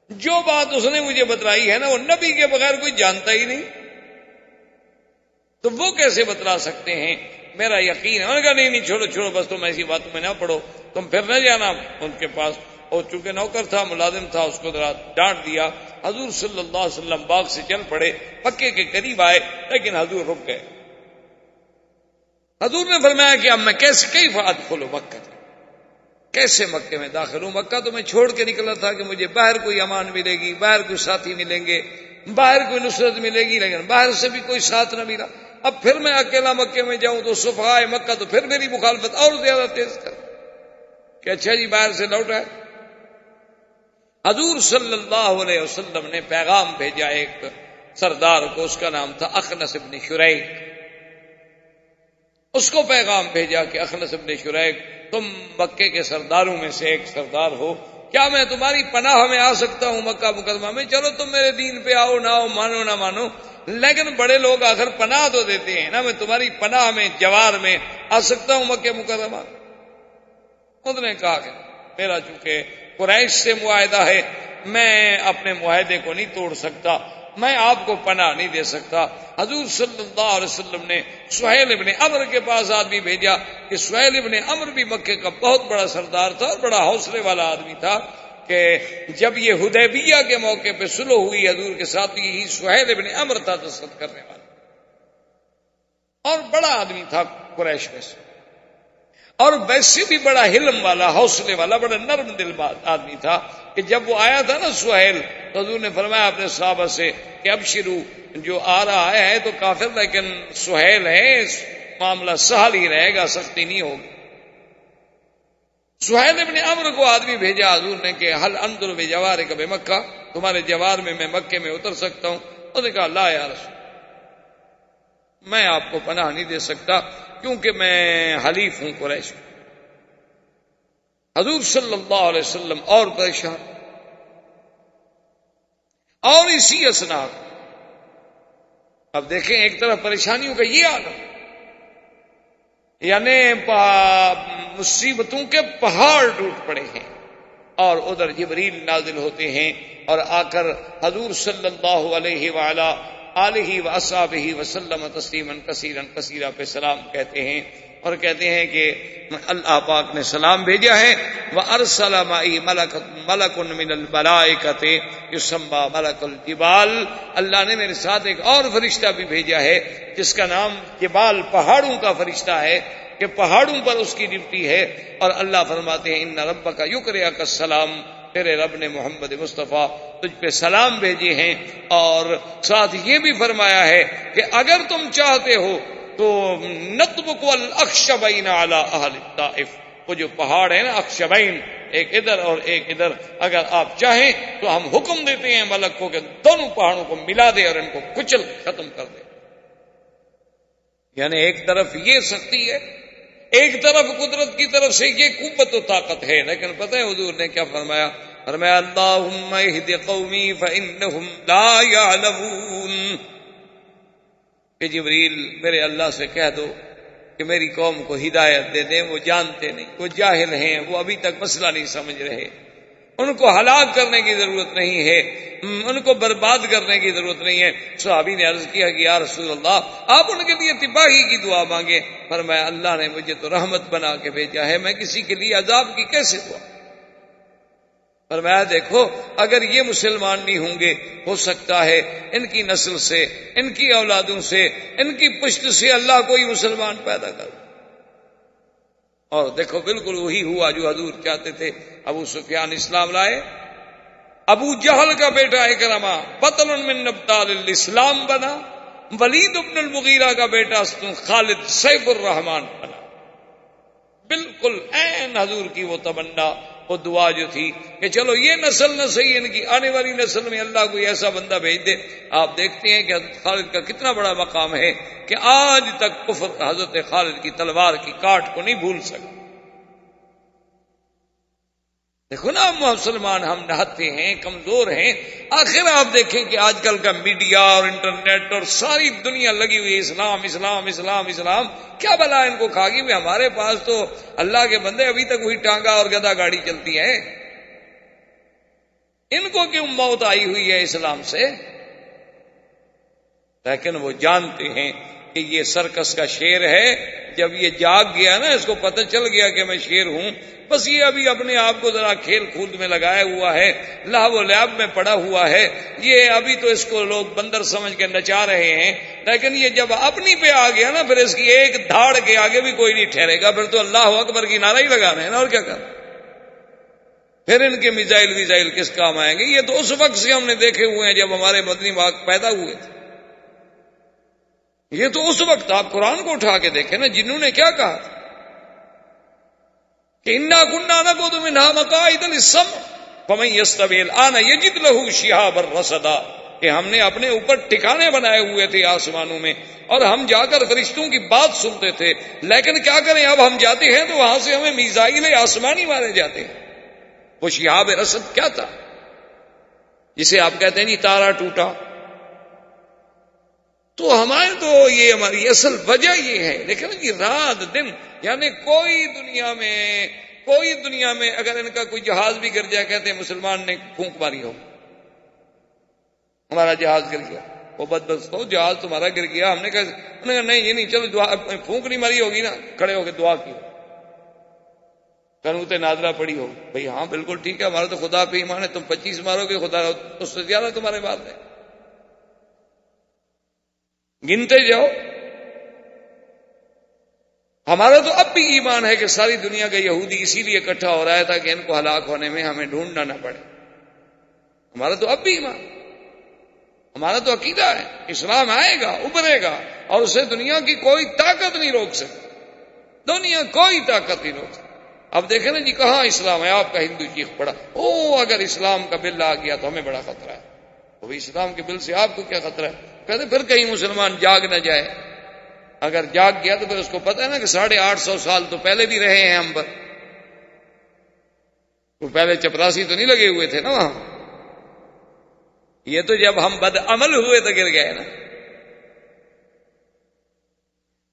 [SPEAKER 2] جو بات اس نے مجھے بتلائی ہے نا، وہ نبی کے بغیر کوئی جانتا ہی نہیں، تو وہ کیسے بتلا سکتے ہیں؟ میرا یقین ہے۔ انہوں نے کہا نہیں چھوڑو چھوڑو، بس تم ایسی باتوں میں نہ پڑو، تم پھر نہ جانا ان کے پاس۔ اور چونکہ نوکر تھا، ملازم تھا، اس کو ذرا ڈانٹ دیا۔ حضور صلی اللہ علیہ وسلم باغ سے چل پڑے، مکے کے قریب آئے، لیکن حضور رک گئے۔ حضور نے فرمایا کہ اب میں کیسے ادخل مکہ، کیسے مکے میں داخل ہوں؟ مکہ تو میں چھوڑ کے نکلا تھا کہ مجھے باہر کوئی امان ملے گی، باہر کوئی ساتھی ملیں گے، باہر کوئی نصرت ملے گی، لیکن باہر سے بھی کوئی ساتھ نہ ملا۔ اب پھر میں اکیلا مکے میں جاؤں تو صفحائے مکہ تو پھر میری مخالفت اور زیادہ تیز کر کہ اچھا جی باہر سے لوٹا ہے۔ حضور صلی اللہ علیہ وسلم نے پیغام بھیجا ایک سردار کو، اس کا نام تھا اخنس ابن شریک۔ اس کو پیغام بھیجا کہ اخنس ابن شریک، تم مکے کے سرداروں میں سے ایک سردار ہو، کیا میں تمہاری پناہ میں آ سکتا ہوں مکہ مکرمہ میں؟ چلو تم میرے دین پہ آؤ نہ آؤ، مانو نہ مانو، لیکن بڑے لوگ آخر پناہ تو دیتے ہیں نا، میں تمہاری پناہ میں، جوار میں آ سکتا ہوں مکہ مکرمہ؟ انہوں نے کہا کہ میرا چونکہ قریش سے معاہدہ ہے، میں اپنے معاہدے کو نہیں توڑ سکتا، میں آپ کو پناہ نہیں دے سکتا۔ حضور صلی اللہ علیہ وسلم نے سہیل ابن عمرو کے پاس آدمی بھیجا کہ سہیل ابن عمرو بھی مکے کا بہت بڑا سردار تھا اور بڑا حوصلے والا آدمی تھا، کہ جب یہ حدیبیہ کے موقع پہ صلح ہوئی حضور کے ساتھ، یہی سہیل ابن عمرو تھا دستخط کرنے والا، اور بڑا آدمی تھا قریش میں سے، اور ویسے بھی بڑا حلم والا، حوصلے والا، بڑا نرم دل آدمی تھا، کہ جب وہ آیا تھا نا سہیل، تو حضور نے فرمایا اپنے صحابہ سے کہ ابشرو، جو آ رہا ہے تو کافر لیکن سہیل ہے، معاملہ سہل ہی رہے گا، سختی نہیں ہوگی۔ سہیل ابن عمرو کو آدمی بھیجا حضور نے کہ حل انظر بجوارک بمکہ، تمہارے جوار میں مکے میں اتر سکتا ہوں؟ انہوں نے کہا لا یا رسول، میں آپ کو پناہ نہیں دے سکتا کیونکہ میں حلیف ہوں قریش۔ حضور صلی اللہ علیہ وسلم اور پریشان، اور اسی اسنا، اب دیکھیں ایک طرف پریشانیوں کا یہ عالم، یعنی مصیبتوں کے پہاڑ ٹوٹ پڑے ہیں، اور ادھر جبریل نازل ہوتے ہیں اور آ کر حضور صلی اللہ علیہ وآلہ آلہ واصحابہ وسلم تسلیما کثیرا کثیرا پہ سلام کہتے ہیں، اور کہتے ہیں کہ اللہ پاک نے سلام بھیجا ہے، وَأَرْسَلَ مَعِي مَلَكٌ مِّنَ الْمَلَائِكَةِ يُسَمَّى مَلَكُ الْجِبَالِ، اللہ نے میرے ساتھ ایک اور فرشتہ بھی بھیجا ہے جس کا نام جبال، پہاڑوں کا فرشتہ ہے، کہ پہاڑوں پر اس کی ڈیوٹی ہے۔ اور اللہ فرماتے ہیں اِنَّ رَبَّكَ يُقْرِئُكَ السَّلَامَ، تیرے رب نے محمد مصطفیٰ تجھ پہ سلام بھیجے ہیں، اور ساتھ یہ بھی فرمایا ہے کہ اگر تم چاہتے ہو تو نطبق الاخشبین علی اہل الطائف، وہ جو پہاڑ ہے نا اخشبین، ایک ادھر اور ایک ادھر، اگر آپ چاہیں تو ہم حکم دیتے ہیں ملک کو کہ دونوں پہاڑوں کو ملا دے اور ان کو کچل ختم کر دے۔ یعنی ایک طرف یہ سختی ہے، ایک طرف قدرت کی طرف سے یہ قوت و طاقت ہے، لیکن پتہ ہے حضور نے کیا فرمایا؟ فرمایا اللہم اہد قومی فانہم لا یعلمون، کہ جبریل میرے اللہ سے کہہ دو کہ میری قوم کو ہدایت دے دیں، وہ جانتے نہیں، وہ جاہل ہیں، وہ ابھی تک مسئلہ نہیں سمجھ رہے، ان کو ہلاک کرنے کی ضرورت نہیں ہے، ان کو برباد کرنے کی ضرورت نہیں ہے۔ صحابی نے عرض کیا کہ یا رسول اللہ آپ ان کے لیے تباہی کی دعا مانگے۔ فرمایا اللہ نے مجھے تو رحمت بنا کے بھیجا ہے، میں کسی کے لیے عذاب کی کیسے دعا؟ فرمایا دیکھو اگر یہ مسلمان نہیں ہوں گے، ہو سکتا ہے ان کی نسل سے، ان کی اولادوں سے، ان کی پشت سے اللہ کوئی مسلمان پیدا کر۔ اور دیکھو بالکل وہی ہوا جو حضور چاہتے تھے۔ ابو سفیان اسلام لائے، ابو جہل کا بیٹا اکرمہ بطل من ابطال الاسلام بنا، ولید بن المغیرہ کا بیٹا خالد سیف الرحمان بنا۔ بالکل عین حضور کی وہ تمنا، وہ دعا جو تھی کہ چلو یہ نسل نہ صحیح، ان کی آنے والی نسل میں اللہ کوئی ایسا بندہ بھیج دے۔ آپ دیکھتے ہیں کہ حضرت خالد کا کتنا بڑا مقام ہے کہ آج تک کفر حضرت خالد کی تلوار کی کاٹ کو نہیں بھول سکا۔ دیکھو نا مسلمان ہم نہتے ہیں، کمزور ہیں. آخر آپ دیکھیں کہ آج کل کا میڈیا اور انٹرنیٹ اور ساری دنیا لگی ہوئی ہے اسلام اسلام اسلام اسلام. کیا بلا ان کو کھا گئی؟ ہمارے پاس تو اللہ کے بندے ابھی تک وہی ٹانگا اور گدا گاڑی چلتی ہے. ان کو کیوں موت آئی ہوئی ہے اسلام سے؟ لیکن وہ جانتے ہیں کہ یہ سرکس کا شیر ہے. جب یہ جاگ گیا نا، اس کو پتہ چل گیا کہ میں شیر ہوں، بس یہ ابھی اپنے آپ کو ذرا کھیل کود میں لگایا ہوا ہے، لہو و لعب میں پڑا ہوا ہے. یہ ابھی تو اس کو لوگ بندر سمجھ کے نچا رہے ہیں، لیکن یہ جب اپنی پہ آ گیا نا، پھر اس کی ایک دھاڑ کے آگے بھی کوئی نہیں ٹھہرے گا. پھر تو اللہ اکبر کی نعرہ ہی لگانا ہے نا، اور کیا کرنا. پھر ان کے میزائل کس کام آئیں گے؟ یہ تو اس وقت سے ہم نے دیکھے ہوئے ہیں جب ہمارے مدنی باغ پیدا ہوئے تھے. یہ تو اس وقت آپ قرآن کو اٹھا کے دیکھیں نا، جنہوں نے کیا کہا تھا کہ انا كنا نقعد منها مقاعد للسمع فمن يستمع الآن يجد له شهابا رصدا، کہ ہم نے اپنے اوپر ٹھکانے بنائے ہوئے تھے آسمانوں میں، اور ہم جا کر فرشتوں کی بات سنتے تھے. لیکن کیا کریں، اب ہم جاتے ہیں تو وہاں سے ہمیں میزائل آسمانی مارے جاتے ہیں. وہ شہاب رصد کیا تھا جسے آپ کہتے ہیں جی تارا ٹوٹا؟ تو ہمارے تو یہ ہماری اصل وجہ یہ ہے. لیکن جی رات دن، یعنی کوئی دنیا میں اگر ان کا کوئی جہاز بھی گر جائے، کہتے ہیں مسلمان نے پھونک ماری ہو، ہمارا جہاز گر گیا. وہ بدبخت ہو، جہاز تمہارا گر گیا. ہم نے کہا نہیں یہ نہیں، چلو دعا، پھونک نہیں ماری ہوگی نا، کھڑے ہو کے دعا کی، قنوت نازلہ پڑی ہو. بھئی ہاں بالکل ٹھیک ہے، ہمارا تو خدا پہ ایمان ہے. تم 25 مارو گے، خدا اس سے زیادہ تمہارے بات ہے. گنتے جاؤ. ہمارا تو اب بھی ایمان ہے کہ ساری دنیا کا یہودی اسی لیے اکٹھا ہو رہا ہے تاکہ ان کو ہلاک ہونے میں ہمیں ڈھونڈنا نہ پڑے. ہمارا تو اب بھی ایمان، ہمارا تو عقیدہ ہے اسلام آئے گا، ابھرے گا، اور اسے دنیا کی کوئی طاقت نہیں روک سکتی. دنیا کوئی طاقت نہیں روک سکتی. اب دیکھیں نا جی کہاں اسلام ہے، آپ کا ہندو چیخ پڑا اگر اسلام کا بل آ گیا تو ہمیں بڑا خطرہ ہے. وہ اسلام کے بل سے آپ کو کیا خطرہ ہے؟ کہتے پھر کہیں مسلمان جاگ نہ جائے. اگر جاگ گیا تو پھر اس کو پتہ ہے نا کہ 850 سال تو پہلے بھی رہے ہیں ہم پر. وہ پہلے چپراسی تو نہیں لگے ہوئے تھے نا وہاں. یہ تو جب ہم بد عمل ہوئے تو گر گئے نا.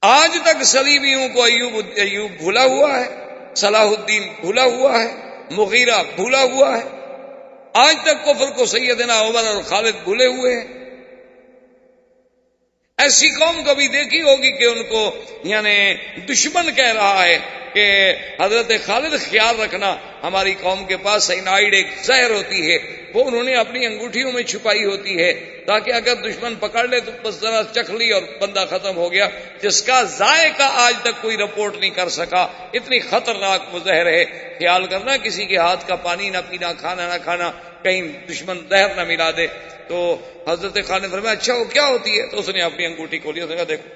[SPEAKER 2] آج تک صلیبیوں کو ایوب بھولا ہوا ہے، صلاح الدین بھولا ہوا ہے، مغیرہ بھولا ہوا ہے. آج تک کفر کو سیدنا عمر اور خالد بھولے ہوئے ہیں. ایسی قوم کبھی دیکھی ہوگی کہ ان کو یعنی دشمن کہہ رہا ہے کہ حضرت خالد خیال رکھنا، ہماری قوم کے پاس سائنائڈ ایک زہر ہوتی ہے، وہ انہوں نے اپنی انگوٹھیوں میں چھپائی ہوتی ہے تاکہ اگر دشمن پکڑ لے تو بس ذرا چکھ لی اور بندہ ختم ہو گیا، جس کا ذائقہ آج تک کوئی رپورٹ نہیں کر سکا. اتنی خطرناک وہ زہر ہے. خیال کرنا کسی کے ہاتھ کا پانی نہ پینا، کھانا نہ کھانا، کہیں دشمن زہر نہ ملا دے. تو حضرت خالد نے فرمایا اچھا وہ کیا ہوتی ہے؟ تو اس نے اپنی انگوٹھی کھولی، اس نے کہا دیکھو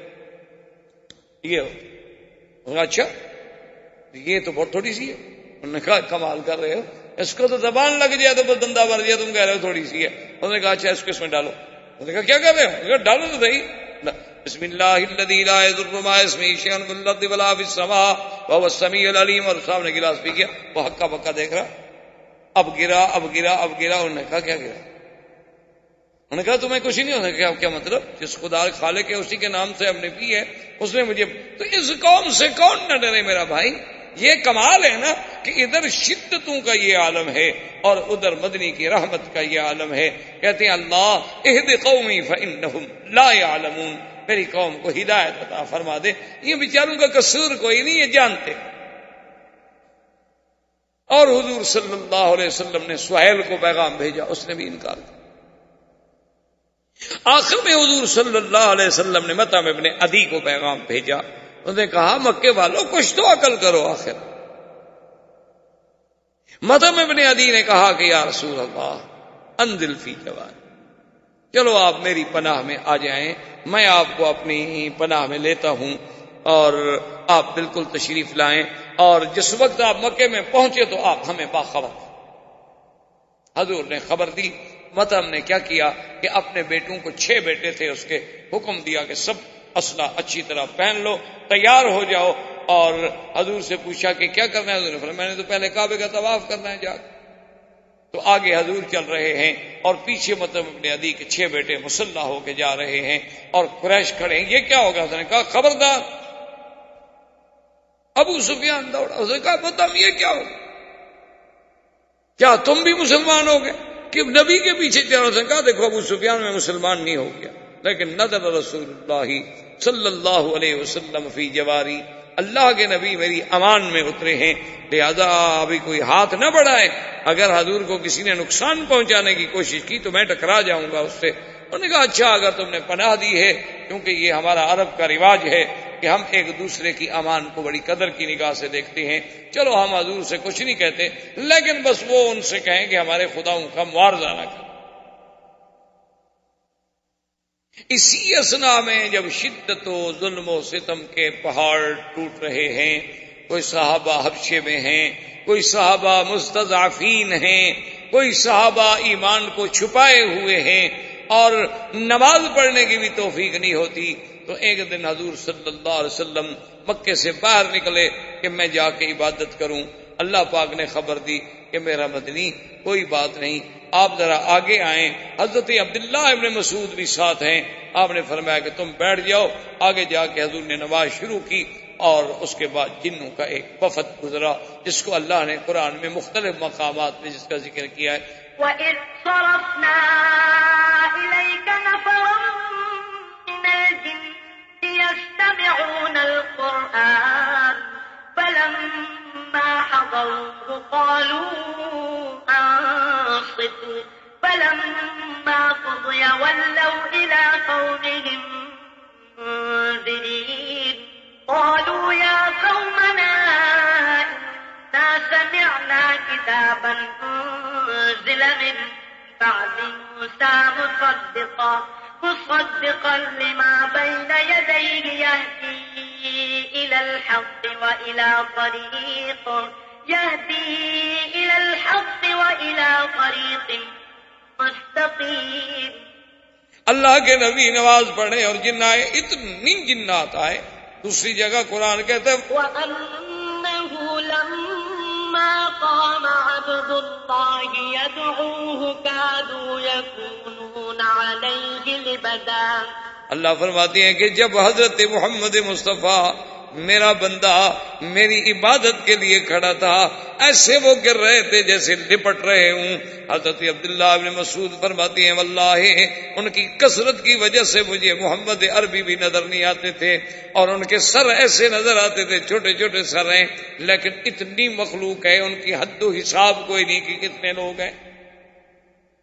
[SPEAKER 2] یہ ہو. اس نے کہا اچھا یہ تو بہت تھوڑی سی ہے. انہوں نے کہا کمال کر رہے ہو، اس کو تو زبان لگ جائے تو بس دندہ بھر جائے، تم کہہ رہے ہو تھوڑی سی ہے. انہوں نے کہا اچھا اس کو اس میں ڈالو. انہوں نے کہا کیا کر رہے ہو؟ انہوں نے کہا ڈالو تو صحیح. بسم اللہ الذی لا یضر مع اسمہ شیء فی الارض ولا فی السماء وهو السمیع العلیم. اور سامنے گلاس پی گیا، وہ ہکا بکا دیکھ رہا، اب گرا اب گرا اب گرا. انہوں نے کہا کیا گرا؟ انہوں نے کہا تمہیں کچھ نہیں ہونا. کیا مطلب؟ جس خدا خالق ہے اسی کے نام سے ہم نے پی ہے، اس نے مجھے. تو اس قوم سے کون نہ ڈرے میرا بھائی. یہ کمال ہے نا کہ ادھر شدتوں کا یہ عالم ہے اور ادھر مدنی کی رحمت کا یہ عالم ہے. کہتے ہیں اللہ اہد قومی فانہم لا یعلمون، میری قوم کو ہدایت عطا فرما دے. یہ بیچاروں کا قصور کوئی نہیں، یہ جانتے. اور حضور صلی اللہ علیہ وسلم نے سہیل کو پیغام بھیجا، اس نے بھی انکار کیا. آخر میں حضور صلی اللہ علیہ وسلم نے مطعم ابن عدی کو پیغام بھیجا. انہوں نے کہا مکے والوں کچھ تو عقل کرو. آخر مطعم ابن عدی نے کہا کہ یا رسول اللہ انزل فی جوار، چلو آپ میری پناہ میں آ جائیں، میں آپ کو اپنی پناہ میں لیتا ہوں اور آپ بالکل تشریف لائیں، اور جس وقت آپ مکے میں پہنچے تو آپ ہمیں باخبر. حضور نے خبر دی. مطعم نے کیا کیا کہ اپنے بیٹوں کو 6 بیٹے تھے اس کے، حکم دیا کہ سب اسلحہ اچھی طرح پہن لو، تیار ہو جاؤ. اور حضور سے پوچھا کہ کیا کرنا ہے؟ حضور نے فرمایا میں نے تو پہلے کعبے کا طواف کرنا ہے جا کے. تو آگے حضور چل رہے ہیں اور پیچھے مطلب ابن عدی کے 6 بیٹے مسلح ہو کے جا رہے ہیں اور قریش کھڑے ہیں. یہ کیا ہوگا؟ اس نے کہا خبردار. ابو سفیان دوڑا, اس نے کہا بتاؤ یہ کیا ہوگا, کیا تم بھی مسلمان ہو گئے کہ نبی کے پیچھے چل رہے؟ کہا دیکھو ابو سفیان میں مسلمان نہیں ہو گیا, لیکن نظر رسول اللہ صلی اللہ علیہ وسلم فی جواری, اللہ کے نبی میری امان میں اترے ہیں, لہذا ابھی کوئی ہاتھ نہ بڑھائے. اگر حضور کو کسی نے نقصان پہنچانے کی کوشش کی تو میں ٹکرا جاؤں گا اس سے. انہوں نے کہا اچھا اگر تم نے پناہ دی ہے, کیونکہ یہ ہمارا عرب کا رواج ہے کہ ہم ایک دوسرے کی امان کو بڑی قدر کی نگاہ سے دیکھتے ہیں, چلو ہم حضور سے کچھ نہیں کہتے, لیکن بس وہ ان سے کہیں کہ ہمارے خداؤں کا معاوضہ نہ کریں. اسی اسنا میں جب شدت و ظلم و ستم کے پہاڑ ٹوٹ رہے ہیں, کوئی صحابہ حبشے میں ہیں, کوئی صحابہ مستضعفین ہیں, کوئی صحابہ ایمان کو چھپائے ہوئے ہیں, اور نماز پڑھنے کی بھی توفیق نہیں ہوتی, تو ایک دن حضور صلی اللہ علیہ وسلم مکے سے باہر نکلے کہ میں جا کے عبادت کروں. اللہ پاک نے خبر دی کہ میرا مدنی کوئی بات نہیں, آپ ذرا آگے آئیں. حضرت عبداللہ ابن مسعود بھی ساتھ ہیں. آپ نے فرمایا کہ تم بیٹھ جاؤ. آگے جا کے حضور نے نماز شروع کی, اور اس کے بعد جنوں کا ایک وفد گزرا جس کو اللہ نے قرآن میں مختلف مقامات میں جس کا ذکر کیا ہے.
[SPEAKER 3] وَإِذْ صَرَفْنَا إِلَيْكَ نَفَرًا مِنَ الْجِنِّ يَسْتَمِعُونَ الْقُرْآنَ فَلَمَّا حَضَرُوهُ قَالُوا أَنصِتُوا فَلَمَّا قُضِيَ وَلَّوْا إِلَىٰ قَوْمِهِم مُنذِرِينَ قَالُوا يَا قَوْمَنَا إِنَّا سَمِعْنَا كِتَابًا أُنزِلَ مِن بَعْدِ مُوسَىٰ مصدقا لما بين يديه يهدي إلى الحق وإلى طريق مستقيم.
[SPEAKER 2] اللہ کے نبی نماز پڑھے اور جن آئے, اتنی جنات آئے. دوسری جگہ قرآن کہتا ہے
[SPEAKER 3] وَأَنَّهُ لَمَّا قَامَ عَبْدُ اللَّهِ يَدْعُوهُ كَادُوا يَكُونُونَ عَلَيْهِ لِبَدًا.
[SPEAKER 2] اللہ فرماتے ہیں کہ جب حضرت محمد مصطفیٰ میرا بندہ میری عبادت کے لیے کھڑا تھا, ایسے وہ گر رہے تھے جیسے لپٹ رہے ہوں. حضرت عبداللہ ابن مسعود فرماتے ہیں واللہ ان کی کثرت کی وجہ سے مجھے محمد عربی بھی نظر نہیں آتے تھے, اور ان کے سر ایسے نظر آتے تھے, چھوٹے چھوٹے سر ہیں, لیکن اتنی مخلوق ہے ان کی حد و حساب کوئی نہیں کہ کتنے لوگ ہیں.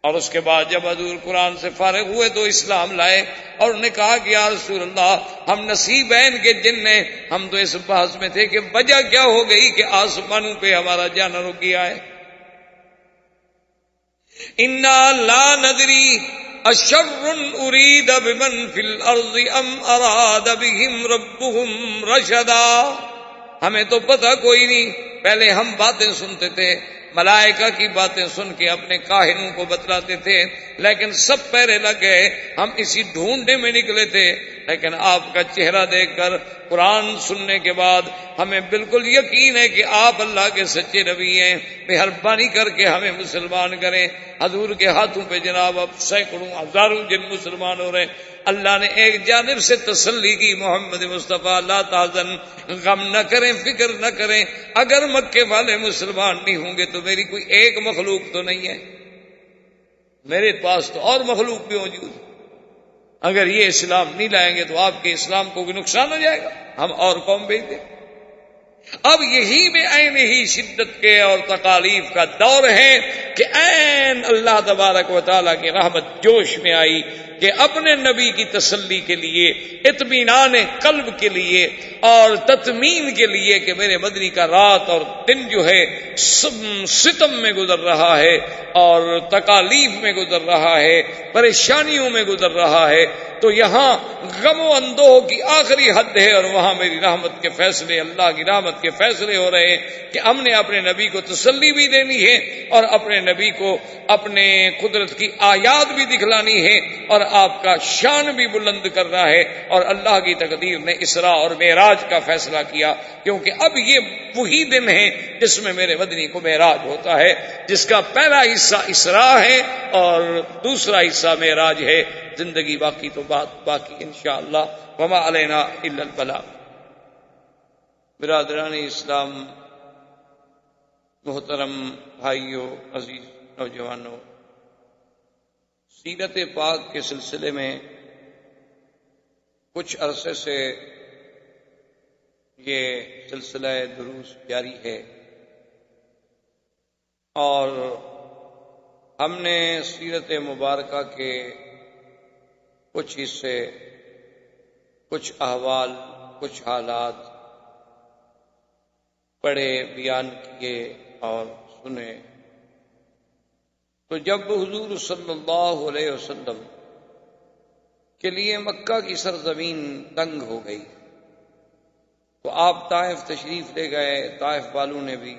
[SPEAKER 2] اور اس کے بعد جب حضور قرآن سے فارغ ہوئے تو اسلام لائے, اور انہوں نے کہا کہ یا رسول اللہ ہم نصیبین کے جن ہیں. ہم تو اس بحث میں تھے کہ وجہ کیا ہو گئی کہ آسمانوں پہ ہمارا جانا رک گیا ہے. انا لا ندری اشر ارید بمن فی الارض ام اراد بهم ربهم رشدا. ہمیں تو پتہ کوئی نہیں. پہلے ہم باتیں سنتے تھے, ملائکہ کی باتیں سن کے اپنے کاہنوں کو بتلاتے تھے, لیکن سب پہرے لگ گئے. ہم اسی ڈھونڈنے میں نکلے تھے, لیکن آپ کا چہرہ دیکھ کر قرآن سننے کے بعد ہمیں بالکل یقین ہے کہ آپ اللہ کے سچے نبی ہیں. مہربانی کر کے ہمیں مسلمان کریں. حضور کے ہاتھوں پہ جناب اب سینکڑوں ہزاروں جن مسلمان ہو رہے ہیں. اللہ نے ایک جانب سے تسلی کی, محمد مصطفیٰ لا تحزن, غم نہ کریں, فکر نہ کریں. اگر مکے والے مسلمان نہیں ہوں گے تو میری کوئی ایک مخلوق تو نہیں ہے, میرے پاس تو اور مخلوق بھی موجود ہے. اگر یہ اسلام نہیں لائیں گے تو آپ کے اسلام کو بھی نقصان ہو جائے گا, ہم اور قوم بھیج دیں. اب یہی میں عین ہی شدت کے اور تکالیف کا دور ہے کہ عین اللہ تبارک و تعالیٰ کی رحمت جوش میں آئی کہ اپنے نبی کی تسلی کے لیے, اطمینان قلب کے لیے اور تطمین کے لیے کہ میرے مدنی کا رات اور دن جو ہے ستم میں گزر رہا ہے اور تکالیف میں گزر رہا ہے, پریشانیوں میں گزر رہا ہے, تو یہاں غم و اندوہ کی آخری حد ہے, اور وہاں میری رحمت کے فیصلے, اللہ کی رحمت قیامت کے فیصلے ہو رہے ہیں کہ ہم نے اپنے نبی کو تسلی بھی دینی ہے اور اپنے نبی کو اپنے قدرت کی آیات بھی دکھلانی ہے اور آپ کا شان بھی بلند کرنا ہے. اور اللہ کی تقدیر نے اسراء اور معراج کا فیصلہ کیا، کیونکہ اب یہ وہی دن ہے جس میں میرے مدنی کو معراج ہوتا ہے، جس کا پہلا حصہ اسراء ہے اور دوسرا حصہ معراج ہے. زندگی باقی تو بات باقی انشاءاللہ. وما علینا الا البلاغ. برادران اسلام، محترم بھائیوں، عزیز نوجوانوں، سیرت پاک کے سلسلے میں کچھ عرصے سے یہ سلسلہ دروس جاری ہے اور ہم نے سیرت مبارکہ کے کچھ حصے، کچھ احوال، کچھ حالات پڑھے، بیان کیے اور سنے. تو جب حضور صلی اللہ علیہ وسلم کے لیے مکہ کی سرزمین تنگ ہو گئی تو آپ طائف تشریف لے گئے. طائف والوں نے بھی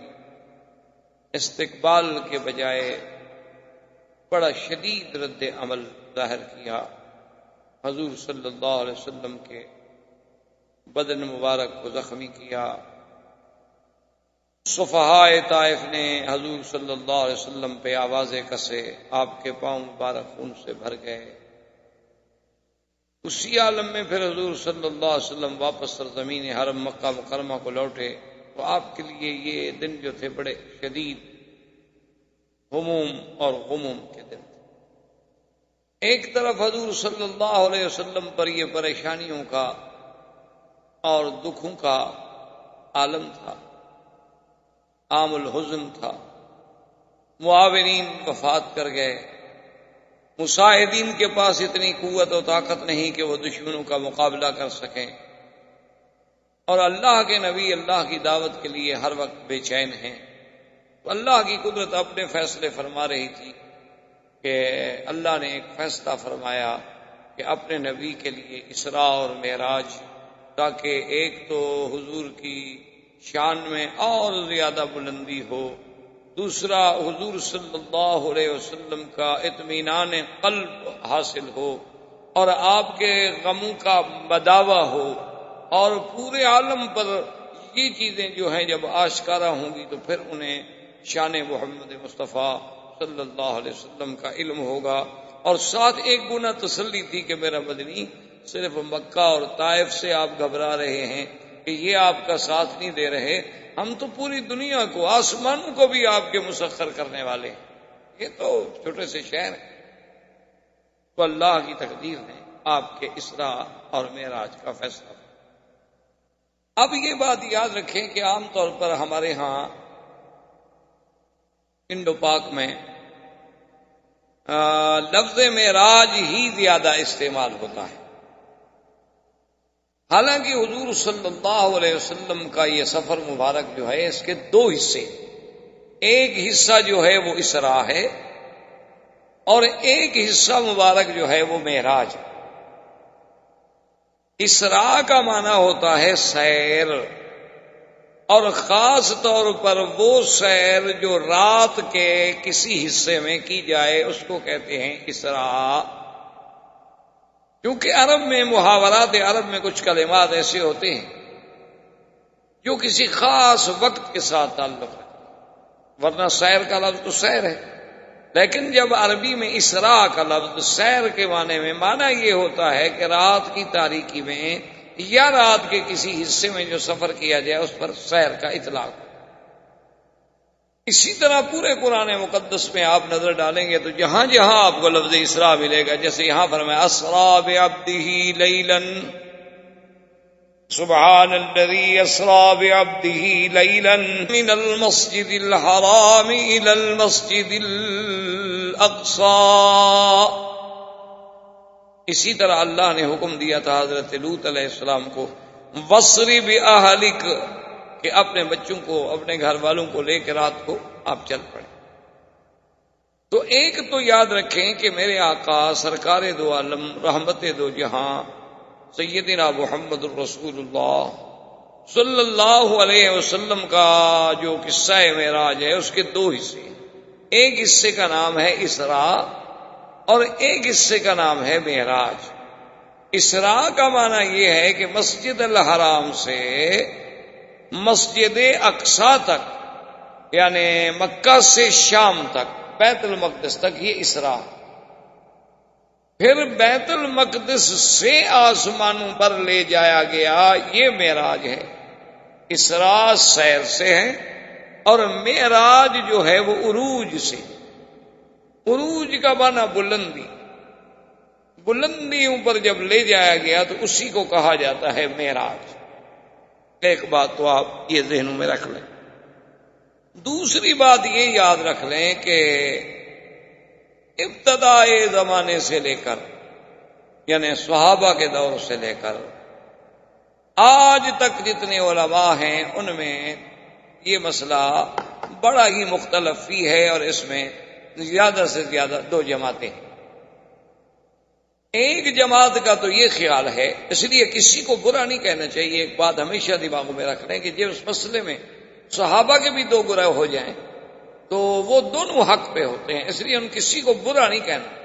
[SPEAKER 2] استقبال کے بجائے بڑا شدید رد عمل ظاہر کیا. حضور صلی اللہ علیہ وسلم کے بدن مبارک کو زخمی کیا. صفحائے طائف نے حضور صلی اللہ علیہ وسلم پہ آوازیں کسے، آپ کے پاؤں مبارک خون سے بھر گئے. اسی عالم میں پھر حضور صلی اللہ علیہ وسلم واپس سرزمین حرم مکہ مکرمہ کو لوٹے تو آپ کے لیے یہ دن جو تھے بڑے شدید ہموم اور غموم کے دن تھے. ایک طرف حضور صلی اللہ علیہ وسلم پر یہ پریشانیوں کا اور دکھوں کا عالم تھا، عام الحزن تھا. معاونین وفات کر گئے، مساعدین کے پاس اتنی قوت و طاقت نہیں کہ وہ دشمنوں کا مقابلہ کر سکیں، اور اللہ کے نبی اللہ کی دعوت کے لیے ہر وقت بے چین ہیں. تو اللہ کی قدرت اپنے فیصلے فرما رہی تھی کہ اللہ نے ایک فیصلہ فرمایا کہ اپنے نبی کے لیے اسراء اور معراج، تاکہ ایک تو حضور کی شان میں اور زیادہ بلندی ہو، دوسرا حضور صلی اللہ علیہ وسلم کا اطمینان قلب حاصل ہو اور آپ کے غموں کا بداوا ہو، اور پورے عالم پر یہ چیزیں جو ہیں جب آشکارا ہوں گی تو پھر انہیں شان محمد مصطفیٰ صلی اللہ علیہ وسلم کا علم ہوگا. اور ساتھ ایک گنا تسلی تھی کہ میرا مدنی صرف مکہ اور طائف سے آپ گھبرا رہے ہیں کہ یہ آپ کا ساتھ نہیں دے رہے، ہم تو پوری دنیا کو، آسمان کو بھی آپ کے مسخر کرنے والے ہیں. یہ تو چھوٹے سے شہر ہیں. تو اللہ کی تقدیر نے آپ کے اسراء اور معراج کا فیصلہ. اب یہ بات یاد رکھیں کہ عام طور پر ہمارے ہاں انڈو پاک میں لفظ معراج ہی زیادہ استعمال ہوتا ہے، حالانکہ حضور صلی اللہ علیہ وسلم کا یہ سفر مبارک جو ہے اس کے دو حصے، ایک حصہ جو ہے وہ اسراء ہے اور ایک حصہ مبارک جو ہے وہ معراج ہے. اسراء کا معنی ہوتا ہے سیر، اور خاص طور پر وہ سیر جو رات کے کسی حصے میں کی جائے اس کو کہتے ہیں اسراء. کیونکہ عرب میں، محاورات عرب میں کچھ کلمات ایسے ہوتے ہیں جو کسی خاص وقت کے ساتھ تعلق رکھتے، ورنہ سیر کا لفظ تو سیر ہے، لیکن جب عربی میں اسراء کا لفظ سیر کے معنی میں معنی یہ ہوتا ہے کہ رات کی تاریکی میں یا رات کے کسی حصے میں جو سفر کیا جائے اس پر سیر کا اطلاق. اسی طرح پورے قرآن مقدس میں آپ نظر ڈالیں گے تو جہاں جہاں آپ کو لفظ اسراء ملے گا، جیسے یہاں فرمایا اسریٰ بعبدہ لیلا، سبحان الذی اسریٰ بعبدہ لیلا من المسجد الحرام الی المسجد الاقصی. اسی طرح اللہ نے حکم دیا تھا حضرت لوط علیہ السلام کو وَاسْرِ بِأَهْلِكَ، کہ اپنے بچوں کو، اپنے گھر والوں کو لے کے رات کو آپ چل پڑیں. تو ایک تو یاد رکھیں کہ میرے آقا سرکار دو عالم، رحمت دو جہاں، سیدنا محمد الرسول اللہ صلی اللہ علیہ وسلم کا جو قصہ معراج ہے اس کے دو حصے ہیں. ایک حصے کا نام ہے اسراء اور ایک حصے کا نام ہے معراج. اسراء کا معنی یہ ہے کہ مسجد الحرام سے مسجد اقصی تک، یعنی مکہ سے شام تک، بیت المقدس تک، یہ اسراء. پھر بیت المقدس سے آسمانوں پر لے جایا گیا، یہ معراج ہے. اسراء سیر سے ہے اور معراج جو ہے وہ عروج سے. عروج کا معنی بلندی، بلندیوں پر جب لے جایا گیا تو اسی کو کہا جاتا ہے معراج. ایک بات تو آپ یہ ذہنوں میں رکھ لیں. دوسری بات یہ یاد رکھ لیں کہ ابتدائی زمانے سے لے کر، یعنی صحابہ کے دور سے لے کر آج تک جتنے علماء ہیں ان میں یہ مسئلہ بڑا ہی مختلف ہی ہے، اور اس میں زیادہ سے زیادہ دو جماعتیں ہیں. ایک جماعت کا تو یہ خیال ہے، اس لیے کسی کو برا نہیں کہنا چاہیے. ایک بات ہمیشہ دماغوں میں رکھ لیں کہ جب اس مسئلے میں صحابہ کے بھی دو گروہ ہو جائیں تو وہ دونوں حق پہ ہوتے ہیں، اس لیے ہم کسی کو برا نہیں کہنا،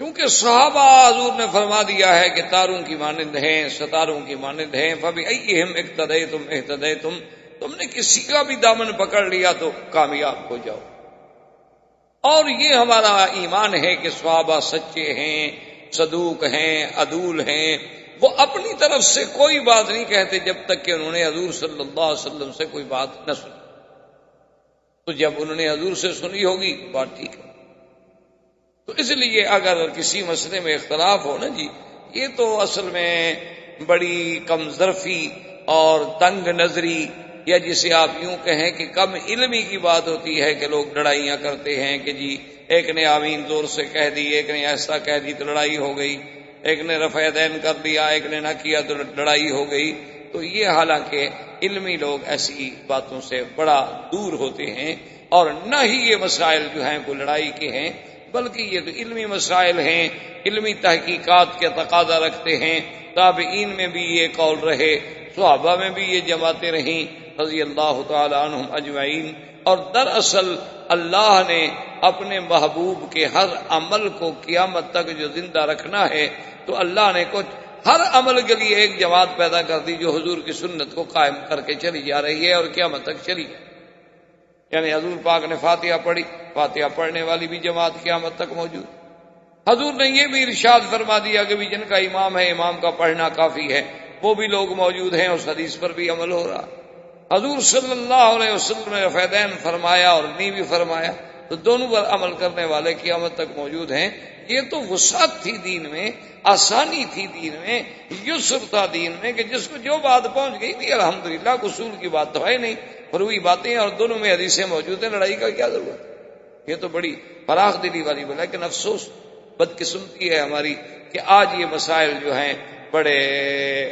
[SPEAKER 2] کیونکہ صحابہ حضور نے فرما دیا ہے کہ تاروں کی مانند ہیں، ستاروں کی مانند ہیں. فَبِأَيِّهِمْ اقْتَدَيْتُمْ اهْتَدَيْتُمْ، تم نے کسی کا بھی دامن پکڑ لیا تو کامیاب ہو جاؤ. اور یہ ہمارا ایمان ہے کہ صحابہ سچے ہیں، صدوق ہیں، عدول ہیں. وہ اپنی طرف سے کوئی بات نہیں کہتے جب تک کہ انہوں نے حضور صلی اللہ علیہ وسلم سے کوئی بات نہ سنی. تو جب انہوں نے حضور سے سنی ہوگی بات ٹھیک ہے. تو اس لیے اگر کسی مسئلے میں اختلاف ہو نا جی، یہ تو اصل میں بڑی کم ظرفی اور تنگ نظری، یا جسے آپ یوں کہیں کہ کم علمی کی بات ہوتی ہے کہ لوگ لڑائیاں کرتے ہیں کہ جی ایک نے آمین زور سے کہہ دی، ایک نے ایسا کہہ دی تو لڑائی ہو گئی، ایک نے رفع یدین کر دیا، ایک نے نہ کیا تو لڑائی ہو گئی. تو یہ حالانکہ علمی لوگ ایسی باتوں سے بڑا دور ہوتے ہیں، اور نہ ہی یہ مسائل جو ہیں کوئی لڑائی کے ہیں، بلکہ یہ تو علمی مسائل ہیں، علمی تحقیقات کے تقاضا رکھتے ہیں. تابعین میں بھی یہ قول رہے، صحابہ میں بھی یہ جماعتیں رہیں رضی اللہ تعالی عنہم اجمعین. اور دراصل اللہ نے اپنے محبوب کے ہر عمل کو قیامت تک جو زندہ رکھنا ہے تو اللہ نے کچھ ہر عمل کے لیے ایک جماعت پیدا کر دی جو حضور کی سنت کو قائم کر کے چلی جا رہی ہے اور قیامت تک چلی جائے. یعنی حضور پاک نے فاتحہ پڑھی، فاتحہ پڑھنے والی بھی جماعت قیامت تک موجود. حضور نے یہ بھی ارشاد فرما دیا کہ بھی جن کا امام ہے امام کا پڑھنا کافی ہے، وہ بھی لوگ موجود ہیں. اس حدیث پر بھی عمل ہو رہا. حضور صلی اللہ علیہ وسلم نے رفع یدین فرمایا اور نی بھی فرمایا، تو دونوں پر عمل کرنے والے قیامت تک موجود ہیں. یہ تو وسعت تھی دین میں، آسانی تھی دین میں، یسر تھا دین میں کہ جس کو جو بات پہنچ گئی تھی الحمدللہ. قصور کی بات تو ہے نہیں، فروئی باتیں اور دونوں میں حدیثیں موجود ہیں. لڑائی کا کیا ضرورت؟ یہ تو بڑی فراخ دلی والی بات ہے. لیکن افسوس بدقسمتی ہے ہماری کہ آج یہ مسائل جو ہیں بڑے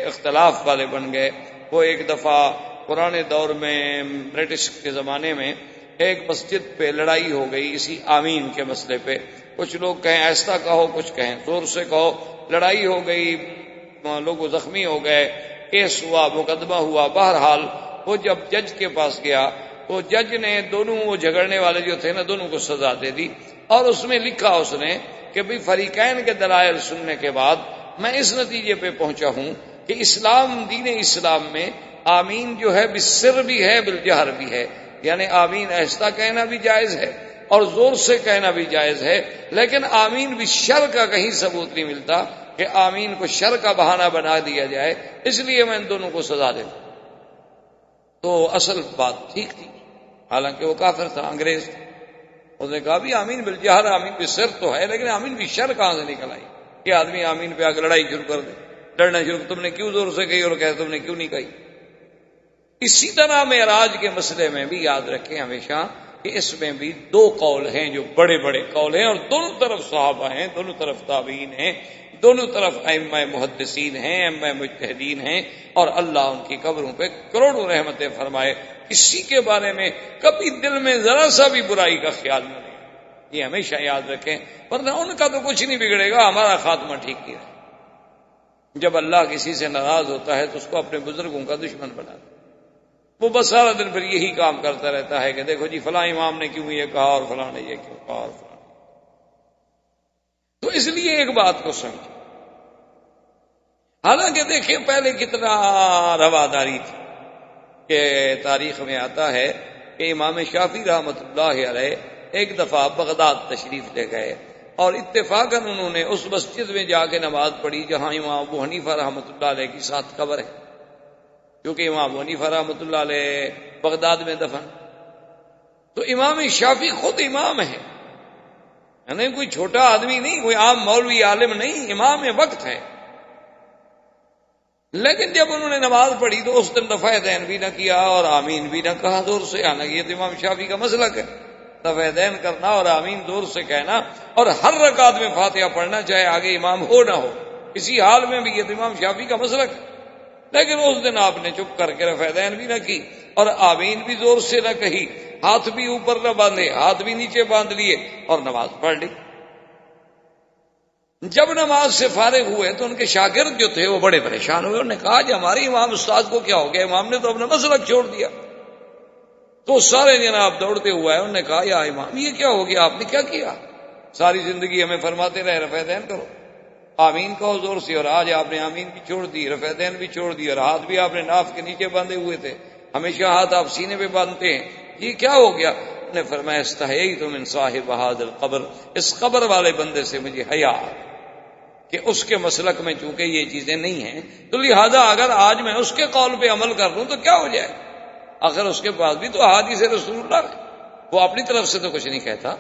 [SPEAKER 2] اختلاف والے بن گئے. وہ ایک دفعہ پرانے دور میں برٹش کے زمانے میں ایک مسجد پہ لڑائی ہو گئی اسی آمین کے مسئلے پہ. کچھ لوگ کہیں ایسا کہو، کچھ کہیں زور سے کہو. لڑائی ہو گئی، لوگ زخمی ہو گئے، کیس ہوا، مقدمہ ہوا. بہرحال وہ جب جج کے پاس گیا تو جج نے دونوں وہ جھگڑنے والے جو تھے نا دونوں کو سزا دے دی. اور اس میں لکھا اس نے کہ بھی فریقین کے دلائل سننے کے بعد میں اس نتیجے پہ پہنچا ہوں کہ اسلام، دین اسلام میں آمین جو ہے بالسر بھی ہے بالجہر بھی ہے. یعنی آمین آہستہ کہنا بھی جائز ہے اور زور سے کہنا بھی جائز ہے، لیکن آمین بھی شر کا کہیں ثبوت نہیں ملتا کہ آمین کو شر کا بہانہ بنا دیا جائے. اس لیے میں ان دونوں کو سزا دیتا. تو اصل بات ٹھیک تھی، حالانکہ وہ کافر تھا، انگریز تھا. اس نے کہا بھی آمین بالجہر، آمین بالسر تو ہے، لیکن آمین بھی شر کہاں سے نکل آئی کہ آدمی آمین پہ آ کے لڑائی شروع کر دے، لڑنا شروع. تم نے کیوں زور سے کہی اور کہا تم نے کیوں نہیں کہی. اسی طرح معراج کے مسئلے میں بھی یاد رکھیں ہمیشہ کہ اس میں بھی دو قول ہیں جو بڑے بڑے قول ہیں، اور دونوں طرف صحابہ ہیں، دونوں طرف تابعین ہیں، دونوں طرف ائمہ محدثین ہیں، ائمہ مجتہدین ہیں، اور اللہ ان کی قبروں پہ کروڑوں رحمتیں فرمائے. کسی کے بارے میں کبھی دل میں ذرا سا بھی برائی کا خیال نہ رہے. یہ ہمیشہ یاد رکھیں، ورنہ ان کا تو کچھ نہیں بگڑے گا، ہمارا خاتمہ ٹھیک نہیں رہے. جب اللہ کسی سے ناراض ہوتا ہے تو اس کو اپنے بزرگوں کا دشمن بنا دے. وہ بس سارا دن پھر یہی کام کرتا رہتا ہے کہ دیکھو جی فلاں امام نے کیوں یہ کہا اور فلاں نے یہ کیوں کہا اور فلاں. تو اس لیے ایک بات کو سمجھیں، حالانکہ دیکھیں پہلے کتنا رواداری تھی کہ تاریخ میں آتا ہے کہ امام شافعی رحمۃ اللہ علیہ ایک دفعہ بغداد تشریف لے گئے اور اتفاقاً انہوں نے اس مسجد میں جا کے نماز پڑھی جہاں امام ابو حنیفہ رحمۃ اللہ علیہ کی ساتھ قبر ہے، کیونکہ امام ابو حنیفہ رحمۃ اللہ علیہ بغداد میں دفن. تو امام شافعی خود امام ہے، یعنی کوئی چھوٹا آدمی نہیں، کوئی عام مولوی عالم نہیں، امام وقت ہے. لیکن جب انہوں نے نماز پڑھی تو اس دن رفع دین بھی نہ کیا اور آمین بھی نہ کہا زور سے. حالانکہ یہ تو امام شافعی کا مسلک ہے، رفع دین کرنا اور آمین زور سے کہنا، اور ہر رکعت میں فاتحہ پڑھنا چاہے آگے امام ہو نہ ہو، کسی حال میں بھی. یہ تو امام شافعی کا مسلک ہے. لیکن اس دن آپ نے چپ کر کے رفع دین بھی نہ کی اور آمین بھی زور سے نہ کہی، ہاتھ بھی اوپر نہ باندھے، ہاتھ بھی نیچے باندھ لیے اور نماز پڑھ لی. جب نماز سے فارغ ہوئے تو ان کے شاگرد جو تھے وہ بڑے پریشان ہوئے. انہوں نے کہا کہ ہمارے امام استاد کو کیا ہو گیا، امام نے تو اپنا مسلک چھوڑ دیا. تو سارے جناب دوڑتے ہوئے انہوں نے کہا یا امام یہ کیا ہو گیا، آپ نے کیا کیا؟ ساری زندگی ہمیں فرماتے رہے رفع دین کرو، آمین کہو زور سے، اور آج آپ نے آمین بھی چھوڑ دی، رفع دین بھی چھوڑ دی، اور ہاتھ بھی آپ نے ناف کے نیچے باندھے ہوئے تھے، ہمیشہ ہاتھ آپ سینے پہ باندھتے ہیں، یہ کیا ہو گیا؟ انہوں نے فرمایا استحییت من صاحب ھذا القبر، اس قبر والے بندے سے مجھے حیا کہ اس کے مسلک میں چونکہ یہ چیزیں نہیں ہیں، تو لہذا اگر آج میں اس کے قول پہ عمل کر لوں تو کیا ہو جائے؟ آخر اس کے پاس بھی تو احادیث رسول اللہ ہے، وہ اپنی طرف سے تو کچھ نہیں کہتا،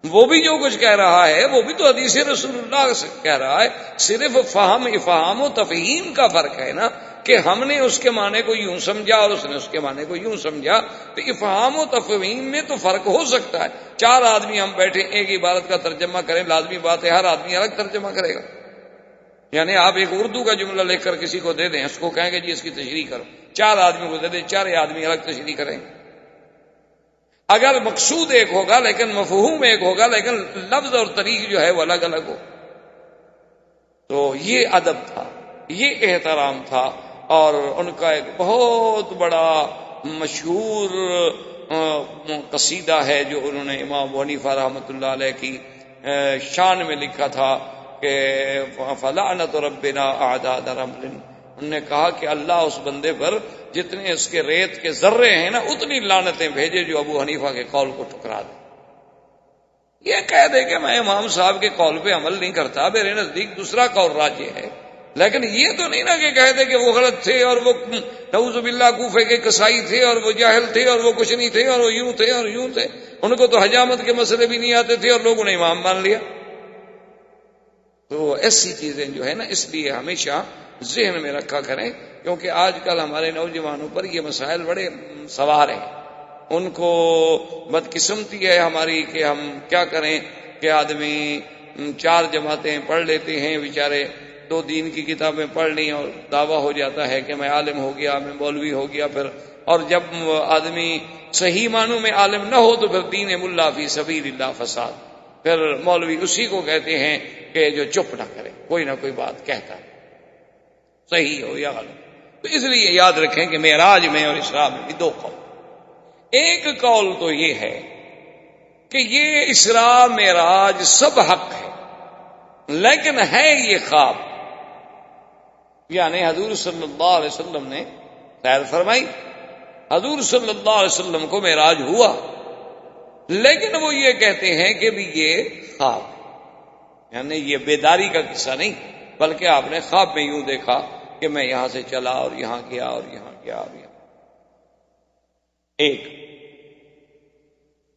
[SPEAKER 2] وہ بھی جو کچھ کہہ رہا ہے وہ بھی تو حدیث رسول اللہ سے کہہ رہا ہے. صرف فہم افہام و تفہیم کا فرق ہے نا، کہ ہم نے اس کے معنی کو یوں سمجھا اور اس نے اس کے معنی کو یوں سمجھا. تو افہام و تفہیم میں تو فرق ہو سکتا ہے. 4 آدمی ہم بیٹھے ایک عبارت کا ترجمہ کریں، لازمی بات ہے ہر آدمی الگ ترجمہ کرے گا. یعنی آپ ایک اردو کا جملہ لکھ کر کسی کو دے دیں، اس کو کہیں گے جی اس کی تشریح کرو، 4 آدمی کو دے دیں، 4 آدمی الگ تشریح کریں. اگر مقصود ایک ہوگا لیکن مفہوم ایک ہوگا، لیکن لفظ اور طریق جو ہے وہ الگ الگ ہو. تو یہ ادب تھا، یہ احترام تھا. اور ان کا ایک بہت بڑا مشہور قصیدہ ہے جو انہوں نے امام ابو حنیفہ رحمۃ اللہ علیہ کی شان میں لکھا تھا کہ فلعنت ربنا اعداد رمل. انہوں نے کہا کہ اللہ اس بندے پر جتنے اس کے ریت کے ذرے ہیں نا اتنی لعنتیں بھیجے جو ابو حنیفہ کے قول کو ٹکرا دے. یہ کہہ دے کہ میں امام صاحب کے قول پہ عمل نہیں کرتا، میرے نزدیک دوسرا قول راجح ہے. لیکن یہ تو نہیں نا کہ کہہ دے کہ وہ غلط تھے اور وہ نعوذ باللہ کوفے کے قصائی تھے اور وہ جاہل تھے اور وہ کچھ نہیں تھے اور وہ یوں تھے اور یوں تھے، ان کو تو حجامت کے مسئلے بھی نہیں آتے تھے اور لوگوں نے امام مان لیا. تو ایسی چیزیں جو ہے نا اس لیے ہمیشہ ذہن میں رکھا کریں، کیونکہ آج کل ہمارے نوجوانوں پر یہ مسائل بڑے سوار ہیں. ان کو بدقسمتی ہے ہماری کہ ہم کیا کریں کہ آدمی 4 جماعتیں پڑھ لیتے ہیں، بیچارے 2 دین کی کتابیں پڑھ لی اور دعویٰ ہو جاتا ہے کہ میں عالم ہو گیا، میں مولوی ہو گیا. پھر اور جب آدمی صحیح معنوں میں عالم نہ ہو تو پھر دین ملا فی سبیل اللہ فساد. پھر مولوی اسی کو کہتے ہیں کہ جو چپ نہ کرے، کوئی نہ کوئی بات کہتا ہے، صحیح ہو یا غلط. تو اس لیے یاد رکھیں کہ معراج میں اور اسراء میں بھی 2 قول. ایک قول تو یہ ہے کہ یہ اسراء معراج سب حق ہے، لیکن ہے یہ خواب. یعنی حضور صلی اللہ علیہ وسلم نے سیر فرمائی، حضور صلی اللہ علیہ وسلم کو معراج ہوا، لیکن وہ یہ کہتے ہیں کہ بھی یہ خواب، یعنی یہ بیداری کا قصہ نہیں، بلکہ آپ نے خواب میں یوں دیکھا کہ میں یہاں سے چلا اور یہاں گیا اور یہاں گیا اور یہاں. ایک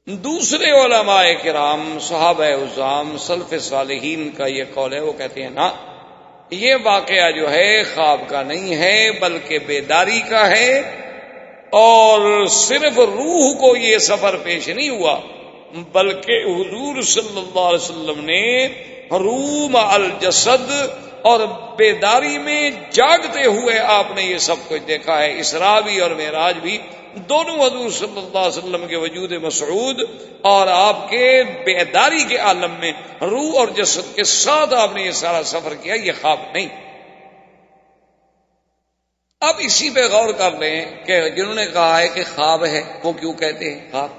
[SPEAKER 2] دوسرے علماء کرام صحابہ عظام سلف صالحین کا یہ قول ہے، وہ کہتے ہیں نا یہ واقعہ جو ہے خواب کا نہیں ہے بلکہ بیداری کا ہے، اور صرف روح کو یہ سفر پیش نہیں ہوا بلکہ حضور صلی اللہ علیہ وسلم نے روح مع الجسد اور بیداری میں جاگتے ہوئے آپ نے یہ سب کچھ دیکھا ہے. اسراء بھی اور معراج بھی دونوں حضور صلی اللہ علیہ وسلم کے وجود مسعود اور آپ کے بیداری کے عالم میں روح اور جسد کے ساتھ آپ نے یہ سارا سفر کیا. یہ خواب نہیں. اب اسی پہ غور کر لیں کہ جنہوں نے کہا ہے کہ خواب ہے وہ کیوں کہتے ہیں خواب؟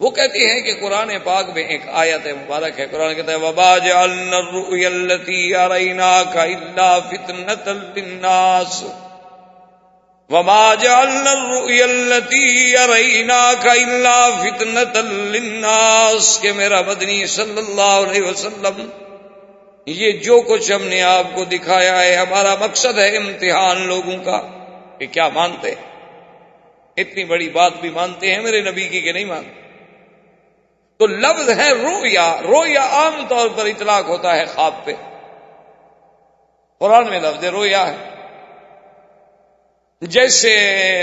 [SPEAKER 2] وہ کہتے ہیں کہ قرآن پاک میں ایک آیت مبارک ہے، قرآن کہتا ہے وَمَا جَعَلْنَا الرُّؤْيَا الَّتِي أَرَيْنَاكَ إِلَّا فِتْنَةً لِلنَّاسِ وَمَا جَعَلْنَا الرُّؤْيَا الَّتِي أَرَيْنَاكَ إِلَّا فِتْنَةً لِلنَّاسِ کہ میرا مدنی صلی اللہ علیہ وسلم یہ جو کچھ ہم نے آپ کو دکھایا ہے ہمارا مقصد ہے امتحان لوگوں کا کہ کیا مانتے ہیں، اتنی بڑی بات بھی مانتے ہیں میرے نبی کی کہ نہیں مانتے۔ تو لفظ ہے رویا، رویا عام طور پر اطلاق ہوتا ہے خواب پہ، قرآن میں لفظ رویا ہے۔ جیسے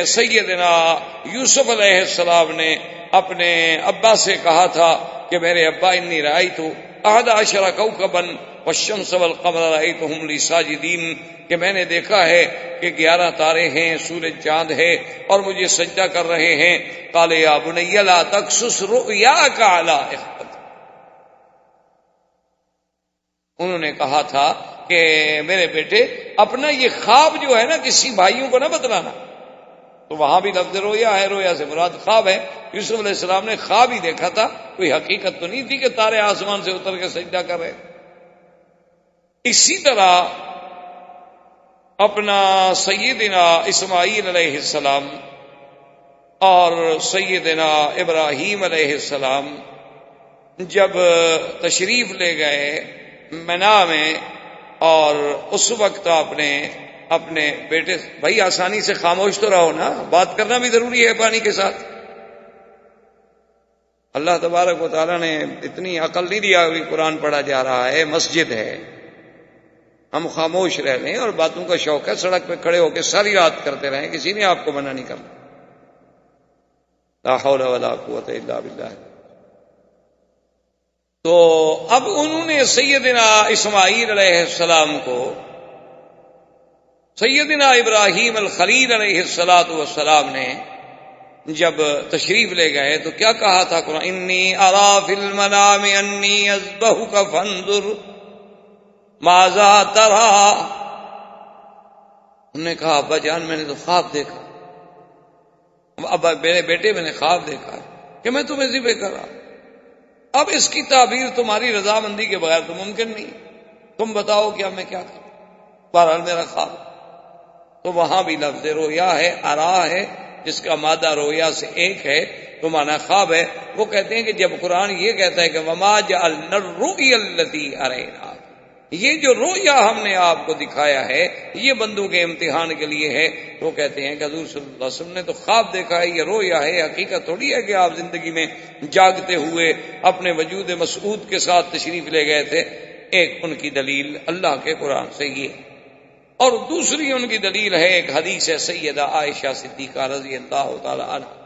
[SPEAKER 2] سیدنا یوسف علیہ السلام نے اپنے ابا سے کہا تھا کہ میرے ابا انی رأیت 11 کوكبا والشمس والقمر رأیتهم لی ساجدین کہ میں نے دیکھا ہے کہ 11 تارے ہیں، سورج چاند ہے اور مجھے سجدہ کر رہے ہیں۔ قال یا بنی لا تقصص رؤیاک علی اخوتک، انہوں نے کہا تھا کہ میرے بیٹے اپنا یہ خواب جو ہے نا کسی بھائیوں کو نہ بتلانا، تو وہاں بھی لفظ رویا ہے، رویا سے مراد خواب ہے۔ یوسف علیہ السلام نے خواب ہی دیکھا تھا، کوئی حقیقت تو نہیں تھی کہ تارے آسمان سے اتر کے سجدہ کر رہے۔ اسی طرح اپنا سیدنا اسماعیل علیہ السلام اور سیدنا ابراہیم علیہ السلام جب تشریف لے گئے منا میں، اور اس وقت اپنے بیٹے، بھائی آسانی سے خاموش تو رہو نا، بات کرنا بھی ضروری ہے پانی کے ساتھ۔ اللہ تبارک و تعالیٰ نے اتنی عقل نہیں دیا کہ قرآن پڑھا جا رہا ہے، مسجد ہے، ہم خاموش رہ لیں، اور باتوں کا شوق ہے سڑک پہ کھڑے ہو کے ساری رات کرتے رہیں، کسی نے آپ کو منع نہیں کرنا۔ لا حول ولا قوت الا باللہ۔ تو اب انہوں نے سیدنا اسماعیل علیہ السلام کو سیدنا ابراہیم الخلیل علیہ السلام نے جب تشریف لے گئے تو کیا کہا تھا قرآن؟ انی ارا فی المنام انی اذبحک فانظر ماذا ترى، انہوں نے کہا ابا جان میں نے تو خواب دیکھا، ابا میرے بیٹے میں نے خواب دیکھا کہ میں تمہیں ذبح کر رہا، اب اس کی تعبیر تمہاری رضامندی کے بغیر تو ممکن نہیں، تم بتاؤ کہ اب میں کیا کروں، بہرحال میرا خواب۔ تو وہاں بھی لفظ رویا ہے، ارا ہے، جس کا مادہ رویا سے ایک ہے تو معنی خواب ہے۔ وہ کہتے ہیں کہ جب قرآن یہ کہتا ہے کہ وما جعلنا الرؤیا التي اریناک، یہ جو رویا ہم نے آپ کو دکھایا ہے یہ بندوں کے امتحان کے لیے ہے، تو وہ کہتے ہیں کہ حضور صلی اللہ علیہ وسلم نے تو خواب دیکھا ہے، یہ رویا ہے، حقیقت تھوڑی ہے کہ آپ زندگی میں جاگتے ہوئے اپنے وجود مسعود کے ساتھ تشریف لے گئے تھے۔ ایک ان کی دلیل اللہ کے قرآن سے یہ، اور دوسری ان کی دلیل ہے ایک حدیث ہے سیدہ عائشہ صدیقہ رضی اللہ تعالی عنہ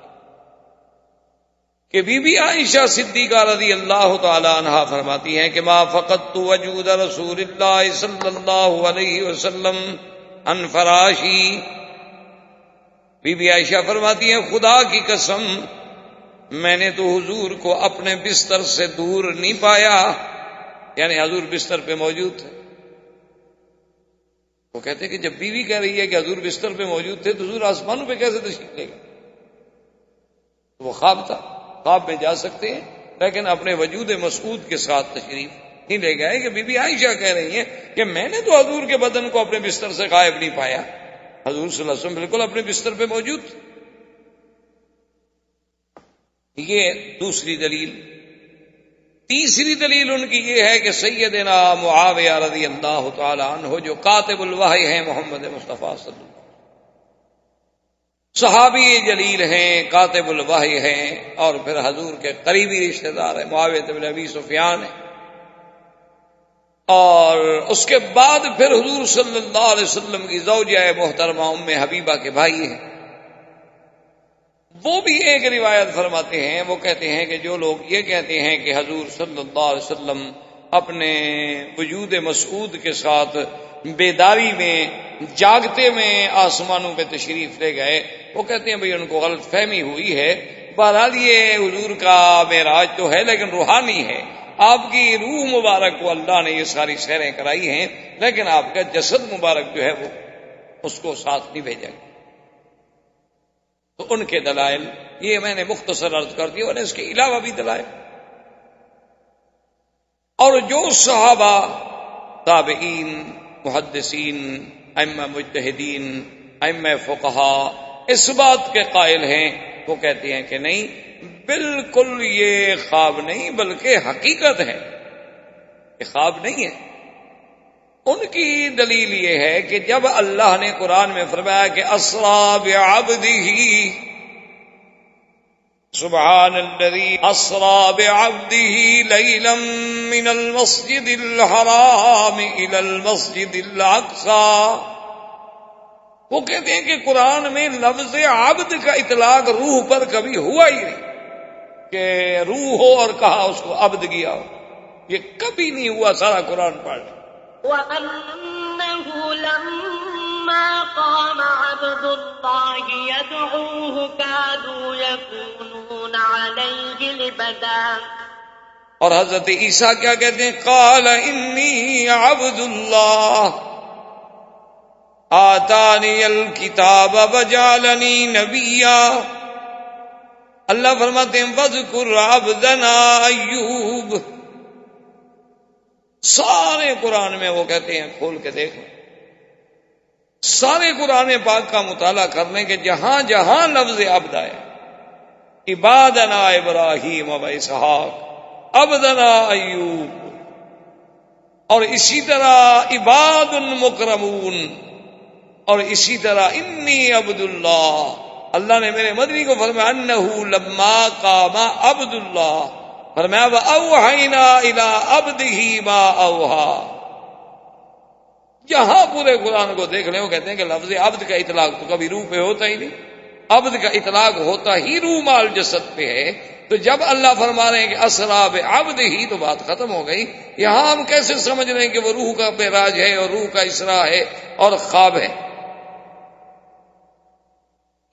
[SPEAKER 2] کہ بی بی عائشہ صدیقہ رضی اللہ تعالی عنہ فرماتی ہیں کہ ما فقدت وجود رسول اللہ صلی اللہ علیہ وسلم عن فراشی، بی بی عائشہ فرماتی ہیں خدا کی قسم میں نے تو حضور کو اپنے بستر سے دور نہیں پایا، یعنی حضور بستر پہ موجود تھے۔ وہ کہتے ہیں کہ جب بیوی کہہ رہی ہے کہ حضور بستر پہ موجود تھے تو حضور آسمانوں پہ کیسے تشریف لے گئے؟ وہ خواب تھا، خواب میں جا سکتے ہیں لیکن اپنے وجود مسعود کے ساتھ تشریف نہیں لے گئے۔ کہ بی بی عائشہ کہہ رہی ہیں کہ میں نے تو حضور کے بدن کو اپنے بستر سے غائب نہیں پایا، حضور صلی اللہ علیہ وسلم بالکل اپنے بستر پہ موجود تھے۔ یہ دوسری دلیل۔ تیسری دلیل ان کی یہ ہے کہ سیدنا معاویہ رضی اللہ تعالی عنہ جو کاتب الوحی ہیں محمد مصطفیٰ صلی اللہ علیہ وسلم، صحابی جلیل ہیں، کاتب الوحی ہیں، اور پھر حضور کے قریبی رشتہ دار ہیں، معاویہ بن ابی سفیان ہیں، اور اس کے بعد پھر حضور صلی اللہ علیہ وسلم کی زوجہ محترمہ ام حبیبہ کے بھائی ہیں۔ وہ بھی ایک روایت فرماتے ہیں، وہ کہتے ہیں کہ جو لوگ یہ کہتے ہیں کہ حضور صلی اللہ علیہ وسلم اپنے وجود مسعود کے ساتھ بیداری میں جاگتے میں آسمانوں پہ تشریف لے گئے، وہ کہتے ہیں بھئی ان کو غلط فہمی ہوئی ہے۔ بہرحال یہ حضور کا معراج تو ہے لیکن روحانی ہے، آپ کی روح مبارک کو اللہ نے یہ ساری سیریں کرائی ہیں، لیکن آپ کا جسد مبارک جو ہے وہ اس کو ساتھ نہیں بھیجا گیا۔ تو ان کے دلائل یہ میں نے مختصر عرض کر دیا، اور اس کے علاوہ بھی دلائل، اور جو صحابہ، تابعین، محدثین، ائمہ مجتہدین، ائمہ فقہا اس بات کے قائل ہیں، وہ کہتے ہیں کہ نہیں، بالکل یہ خواب نہیں بلکہ حقیقت ہے، یہ خواب نہیں ہے۔ ان کی دلیل یہ ہے کہ جب اللہ نے قرآن میں فرمایا کہ اسریٰ بعبدہ، سبحان الذی اسریٰ بعبدہ لیلا من المسجد الحرام الی المسجد الاقصی، وہ کہتے ہیں کہ قرآن میں لفظ عبد کا اطلاق روح پر کبھی ہوا ہی نہیں کہ روح ہو اور کہا اس کو عبد کیا ہو، یہ کبھی نہیں ہوا سارا قرآن پڑھ۔
[SPEAKER 3] وَأَنَّهُ لَمَّا قَامَ عَبْدُ اللَّهِ يَدْعُوهُ كَادُوا يَكُونُونَ عَلَيْهِ لِبَدًا،
[SPEAKER 2] اور حضرت عیسیٰ کیا کہتے ہیں؟ قال انی عبد اللہ آتانی الکتاب وجعلنی نبیا، اللہ فرماتے ہیں وذکر عبدنا ایوب۔ سارے قرآن میں وہ کہتے ہیں، کھول کے دیکھ لیں، سارے قرآن پاک کا مطالعہ کر لیں کہ جہاں جہاں لفظ عبد آیا، عبادنا ابراہیم و اسحاق، عبدنا ایوب، اور اسی طرح عباد مکرمون، اور اسی طرح انی عبد اللہ، اللہ نے میرے مدنی کو فرمایا انہ لما قام عبد اللہ، فرمایا وَأَوْحَيْنَا إِلَىٰ عَبْدِهِ مَا أَوْحَىٰ۔ جہاں پورے قرآن کو دیکھ لیں وہ کہتے ہیں کہ لفظ عبد کا اطلاق تو کبھی روح پہ ہوتا ہی نہیں، عبد کا اطلاق ہوتا ہی روح مال جسد پہ ہے، تو جب اللہ فرما رہے ہیں کہ اسریٰ بعبدہ تو بات ختم ہو گئی۔ یہاں ہم کیسے سمجھ رہے ہیں کہ وہ روح کا معراج ہے اور روح کا اسراء ہے اور خواب ہے؟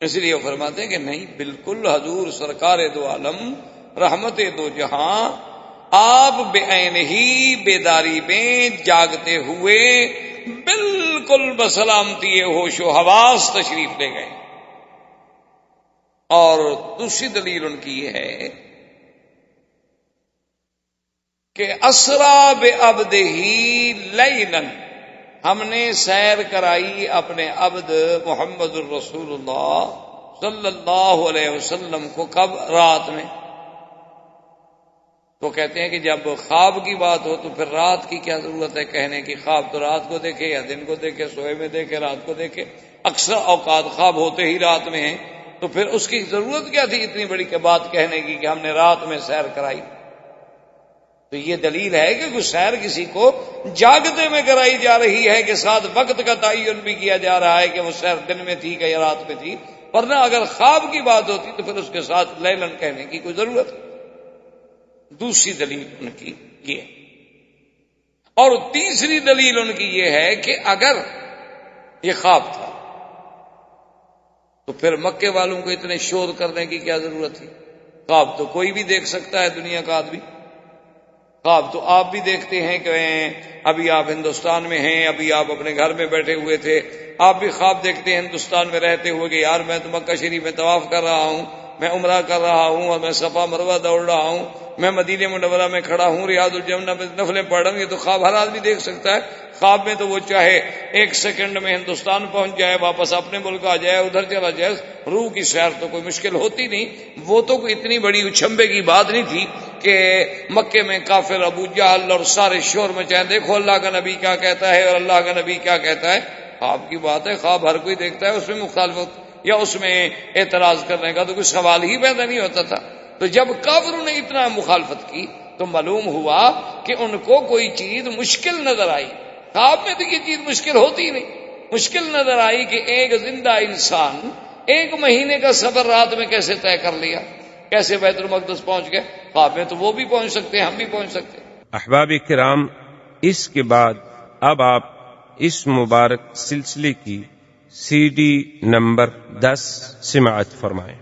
[SPEAKER 2] اس لیے وہ فرماتے ہیں کہ نہیں، بالکل حضور سرکار دو عالم رحمت دو جہاں آپ بعین ہی بیداری میں جاگتے ہوئے بالکل بسلامتی ہوش و حواس تشریف لے گئے۔ اور دوسری دلیل ان کی یہ ہے کہ اسریٰ بعبدہ لیلا، ہم نے سیر کرائی اپنے عبد محمد الرسول اللہ صلی اللہ علیہ وسلم کو، کب؟ رات میں۔ تو کہتے ہیں کہ جب خواب کی بات ہو تو پھر رات کی کیا ضرورت ہے کہنے کی؟ خواب تو رات کو دیکھے یا دن کو دیکھے، سوئے میں دیکھے، رات کو دیکھے، اکثر اوقات خواب ہوتے ہی رات میں ہیں، تو پھر اس کی ضرورت کیا تھی اتنی بڑی کہ بات کہنے کی کہ ہم نے رات میں سیر کرائی؟ تو یہ دلیل ہے کہ کوئی سیر کسی کو جاگتے میں کرائی جا رہی ہے کہ ساتھ وقت کا تعین بھی کیا جا رہا ہے کہ وہ سیر دن میں تھی کہ یا رات میں تھی، ورنہ اگر خواب کی بات ہوتی تو پھر اس کے ساتھ لیلن کہنے کی کوئی ضرورت۔ دوسری دلیل ان کی یہ، اور تیسری دلیل ان کی یہ ہے کہ اگر یہ خواب تھا تو پھر مکے والوں کو اتنے شور کرنے کی کیا ضرورت تھی؟ خواب تو کوئی بھی دیکھ سکتا ہے، دنیا کا آدمی۔ خواب تو آپ بھی دیکھتے ہیں کہ ابھی آپ ہندوستان میں ہیں، ابھی آپ اپنے گھر میں بیٹھے ہوئے تھے، آپ بھی خواب دیکھتے ہیں ہندوستان میں رہتے ہوئے کہ یار میں تو مکہ شریف میں طواف کر رہا ہوں، میں عمرہ کر رہا ہوں، اور میں صفا مروہ دوڑ رہا ہوں، میں مدینہ منورہ میں کھڑا ہوں، ریاض الجنہ میں نفلیں پڑھ رہا ہوں۔ یہ تو خواب ہر آدمی دیکھ سکتا ہے۔ خواب میں تو وہ چاہے ایک سیکنڈ میں ہندوستان پہنچ جائے، واپس اپنے ملک آ جائے، ادھر چلا جائے، روح کی سیر تو کوئی مشکل ہوتی نہیں۔ وہ تو کوئی اتنی بڑی اچھمبے کی بات نہیں تھی کہ مکے میں کافر ابو جہل اور سارے شور مچائیں، دیکھو اللہ کا نبی کیا کہتا ہے اور اللہ کا نبی کیا کہتا ہے۔ خواب کی بات ہے، خواب ہر کوئی دیکھتا ہے، اس میں مخالفت یا اس میں اعتراض کرنے کا تو کوئی سوال ہی پیدا نہیں ہوتا تھا۔ تو جب کافروں نے اتنا مخالفت کی تو معلوم ہوا کہ ان کو کوئی چیز مشکل نظر آئی۔ خواب میں تو یہ چیز مشکل ہوتی نہیں، مشکل نظر آئی کہ ایک زندہ انسان 1 مہینے کا سفر رات میں کیسے طے کر لیا، کیسے بیت المقدس پہنچ گئے۔ خواب میں تو وہ بھی پہنچ سکتے ہیں، ہم بھی پہنچ سکتے ہیں۔
[SPEAKER 1] احباب کرام، اس کے بعد اب آپ اس مبارک سلسلے کی CD نمبر 10 سماعت فرمائیں۔